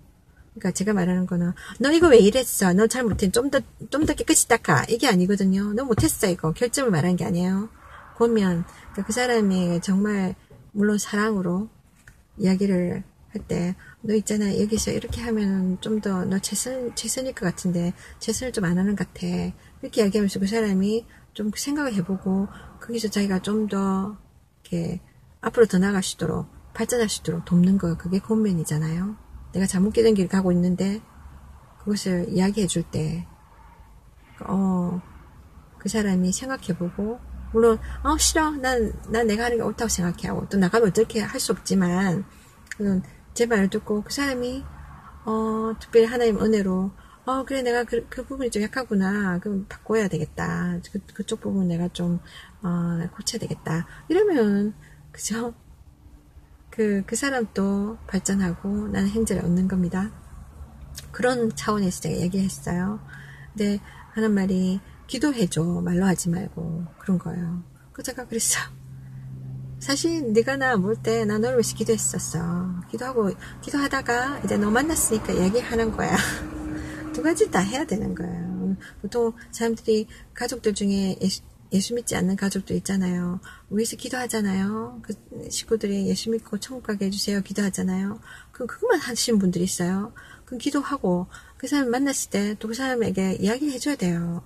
그러니까 제가 말하는 거는 너 이거 왜 이랬어? 너 잘못해. 좀 더 깨끗이 닦아. 이게 아니거든요. 너 못했어 이거. 결점을 말하는 게 아니에요. 권면. 그러니까 그 사람이 정말 물론 사랑으로 이야기를 할 때 너 있잖아 여기서 이렇게 하면은 좀 더 너 최선일 것 같은데 최선을 좀 안 하는 것 같아. 이렇게 이야기하면서 그 사람이 좀 생각을 해보고 거기서 자기가 좀 더 이렇게 앞으로 더 나아갈 수 있도록 발전할 수 있도록 돕는 거 그게 권면이잖아요. 내가 잘못 끼던 길 가고 있는데 그것을 이야기해 줄 때 그 사람이 생각해보고 물론 싫어 난 내가 하는 게 옳다고 생각해 하고 또 나가면 어떻게 할 수 없지만 제 말을 듣고 그 사람이 특별히 하나님 은혜로 그래 내가 그 부분이 좀 약하구나 그럼 바꿔야 되겠다 그쪽 부분 내가 좀 고쳐야 되겠다 이러면 그죠 그 사람도 발전하고 나는 행제를 얻는 겁니다. 그런 차원에서 제가 얘기했어요. 근데 하는 말이 기도해줘 말로 하지 말고 그런 거예요. 그 제가 그랬어요. 사실 네가 나 볼 때 나 너를 위해서 기도했었어. 기도하다가 이제 너 만났으니까 얘기하는 거야. 두 가지 다 해야 되는 거예요. 보통 사람들이 가족들 중에 예수 믿지 않는 가족들 있잖아요. 위해서 기도하잖아요. 그 식구들이 예수 믿고 천국 가게 해주세요. 기도하잖아요. 그것만 하시는 분들이 있어요. 그럼 기도하고 그 사람 만났을 때 또 그 사람에게 이야기를 해줘야 돼요.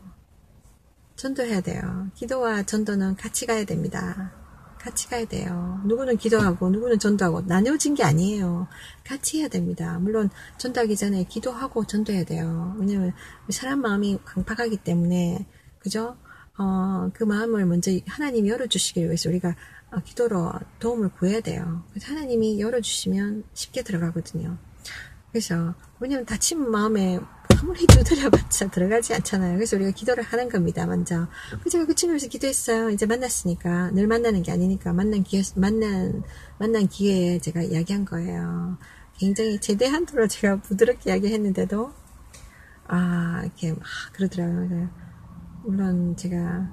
전도해야 돼요. 기도와 전도는 같이 가야 됩니다. 같이 가야 돼요. 누구는 기도하고 누구는 전도하고 나뉘어진 게 아니에요. 같이 해야 됩니다. 물론 전도하기 전에 기도하고 전도해야 돼요. 왜냐면 사람 마음이 강팍하기 때문에 그죠? 그 마음을 먼저 하나님이 열어주시기 위해서 우리가 기도로 도움을 구해야 돼요. 그래서 하나님이 열어주시면 쉽게 들어가거든요. 그래서 왜냐면 다친 마음에 아무리 두드려봤자 들어가지 않잖아요. 그래서 우리가 기도를 하는 겁니다. 먼저. 제가 그 친구에서 기도했어요. 이제 만났으니까 늘 만나는 게 아니니까 만난 기회에 제가 이야기한 거예요. 굉장히 제대한도로 제가 부드럽게 이야기했는데도 이렇게 막 그러더라고요. 물론 제가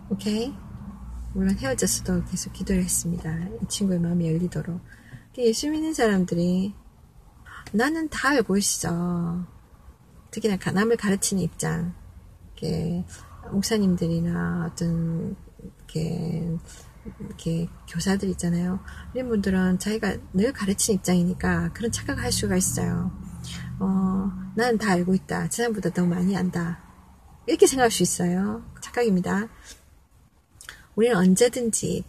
오케이 물론 헤어졌어도 계속 기도를 했습니다. 이 친구의 마음이 열리도록. 예수 믿는 사람들이 나는 다 알고 있어. 특히나 남을 가르치는 입장, 이렇게 목사님들이나 어떤 이렇게 교사들 있잖아요. 이런 분들은 자기가 늘 가르치는 입장이니까 그런 착각을 할 수가 있어요. 나는 다 알고 있다. 저 사람보다 더 많이 안다. 이렇게 생각할 수 있어요. 착각입니다. 우리는 언제든지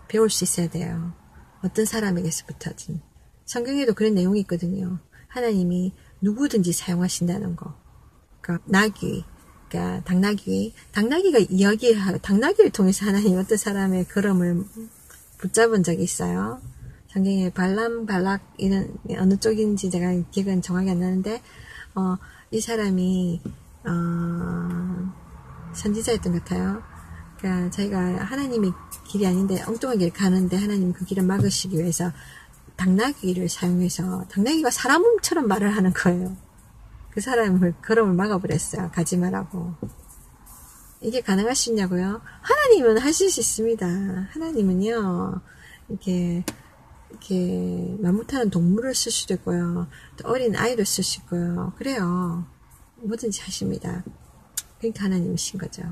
배울 수 있어야 돼요. 어떤 사람에게서부터든. 성경에도 그런 내용이 있거든요. 하나님이 누구든지 사용하신다는 거. 그러니까 그러니까 당나귀를 통해서 하나님 어떤 사람의 걸음을 붙잡은 적이 있어요. 성경에 발락 이런 어느 쪽인지 제가 기억은 정확히 안 나는데 이 사람이 선지자였던 것 같아요. 그러니까 자기가 하나님의 길이 아닌데 엉뚱한 길 가는데 하나님 그 길을 막으시기 위해서 당나귀를 사용해서 당나귀가 사람처럼 말을 하는 거예요. 그 사람을 걸음을 막아버렸어요. 가지 말라고. 이게 가능할 수 있냐고요? 하나님은 하실 수 있습니다. 하나님은요 이렇게 말 못하는 동물을 쓸 수도 있고요. 또 어린 아이를 쓸 수 있고요. 그래요. 뭐든지 하십니다. 그러니까 하나님이신 거죠.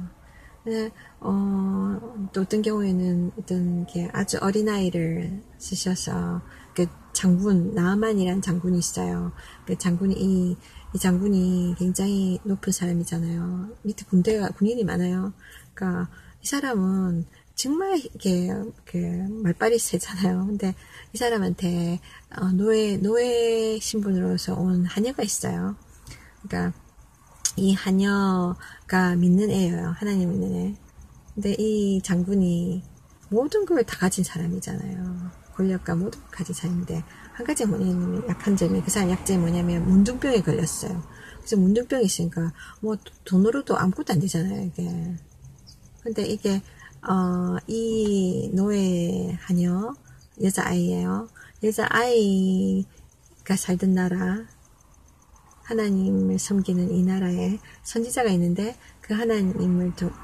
네, 또 어떤 경우에는 게 아주 어린아이를 쓰셔서 그 장군 나아만이라는 장군이 있어요. 그 장군이 이 장군이 굉장히 높은 사람이잖아요. 밑에 군인이 많아요. 그러니까 이 사람은 정말 이렇게 말빨이 세잖아요. 근데 이 사람한테 노예 신분으로서 온 하녀가 있어요. 그러니까 이 하녀가 믿는 애예요. 하나님 믿는 애. 근데 이 장군이 모든 걸 다 가진 사람이잖아요. 권력과 모든 걸 가진 사람인데 한 가지 뭐냐면 약한 점이 그 사람 약점이 뭐냐면 문둥병에 걸렸어요. 그래서 문둥병이 있으니까 뭐 돈으로도 아무것도 안 되잖아요. 이게. 근데 이게 이 노예 하녀 여자아이예요. 여자아이가 살던 나라 하나님을 섬기는 이 나라에 선지자가 있는데 그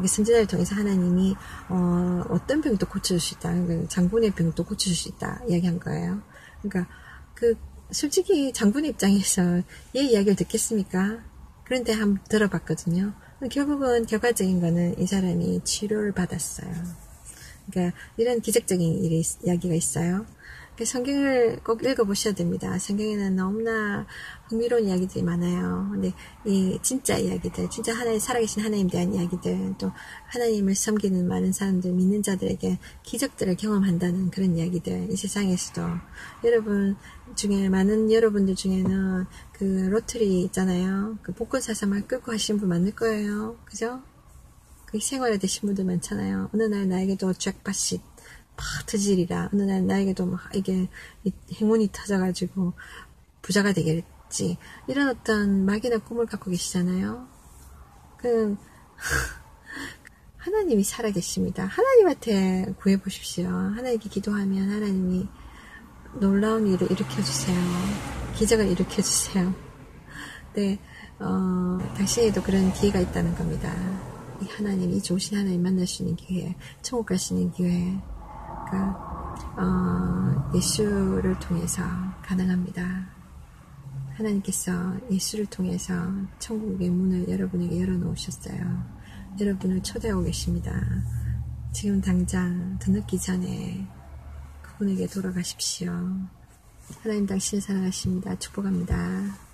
선지자를 통해서 하나님이 어떤 병도 고쳐줄 수 있다. 그러니까 장군의 병도 고쳐줄 수 있다 이야기한 거예요. 그러니까 솔직히 장군의 입장에서 얘 이야기를 듣겠습니까? 그런데 한번 들어봤거든요. 결국은 결과적인 거는 이 사람이 치료를 받았어요. 그러니까 이런 기적적인 이야기가 있어요. 성경을 꼭 읽어보셔야 됩니다. 성경에는 너무나 흥미로운 이야기들이 많아요. 근데 이 진짜 이야기들, 진짜 살아계신 하나님에 대한 이야기들, 또 하나님을 섬기는 많은 사람들, 믿는 자들에게 기적들을 경험한다는 그런 이야기들, 이 세상에서도 많은 여러분들 중에는 그 로터리 있잖아요. 그 복권 사서 막 끌고 하시는 분 많을 거예요. 그죠? 그게 생활화 되신 분들 많잖아요. 어느 날 나에게도 잭팟이 팍 터지리라. 어느 날 나에게도 막 이게 행운이 터져가지고 부자가 되겠지. 이런 어떤 막연한 꿈을 갖고 계시잖아요. 하나님이 살아계십니다. 하나님한테 구해보십시오. 하나님께 기도하면 하나님이 놀라운 일을 일으켜주세요. 기적을 일으켜주세요. 네, 당신에도 그런 기회가 있다는 겁니다. 이 좋으신 하나님 만날 수 있는 기회, 천국 갈 수 있는 기회, 예수를 통해서 가능합니다. 하나님께서 예수를 통해서 천국의 문을 여러분에게 열어놓으셨어요. 여러분을 초대하고 계십니다. 지금 당장 더 늦기 전에 그분에게 돌아가십시오. 하나님 당신을 사랑하십니다. 축복합니다.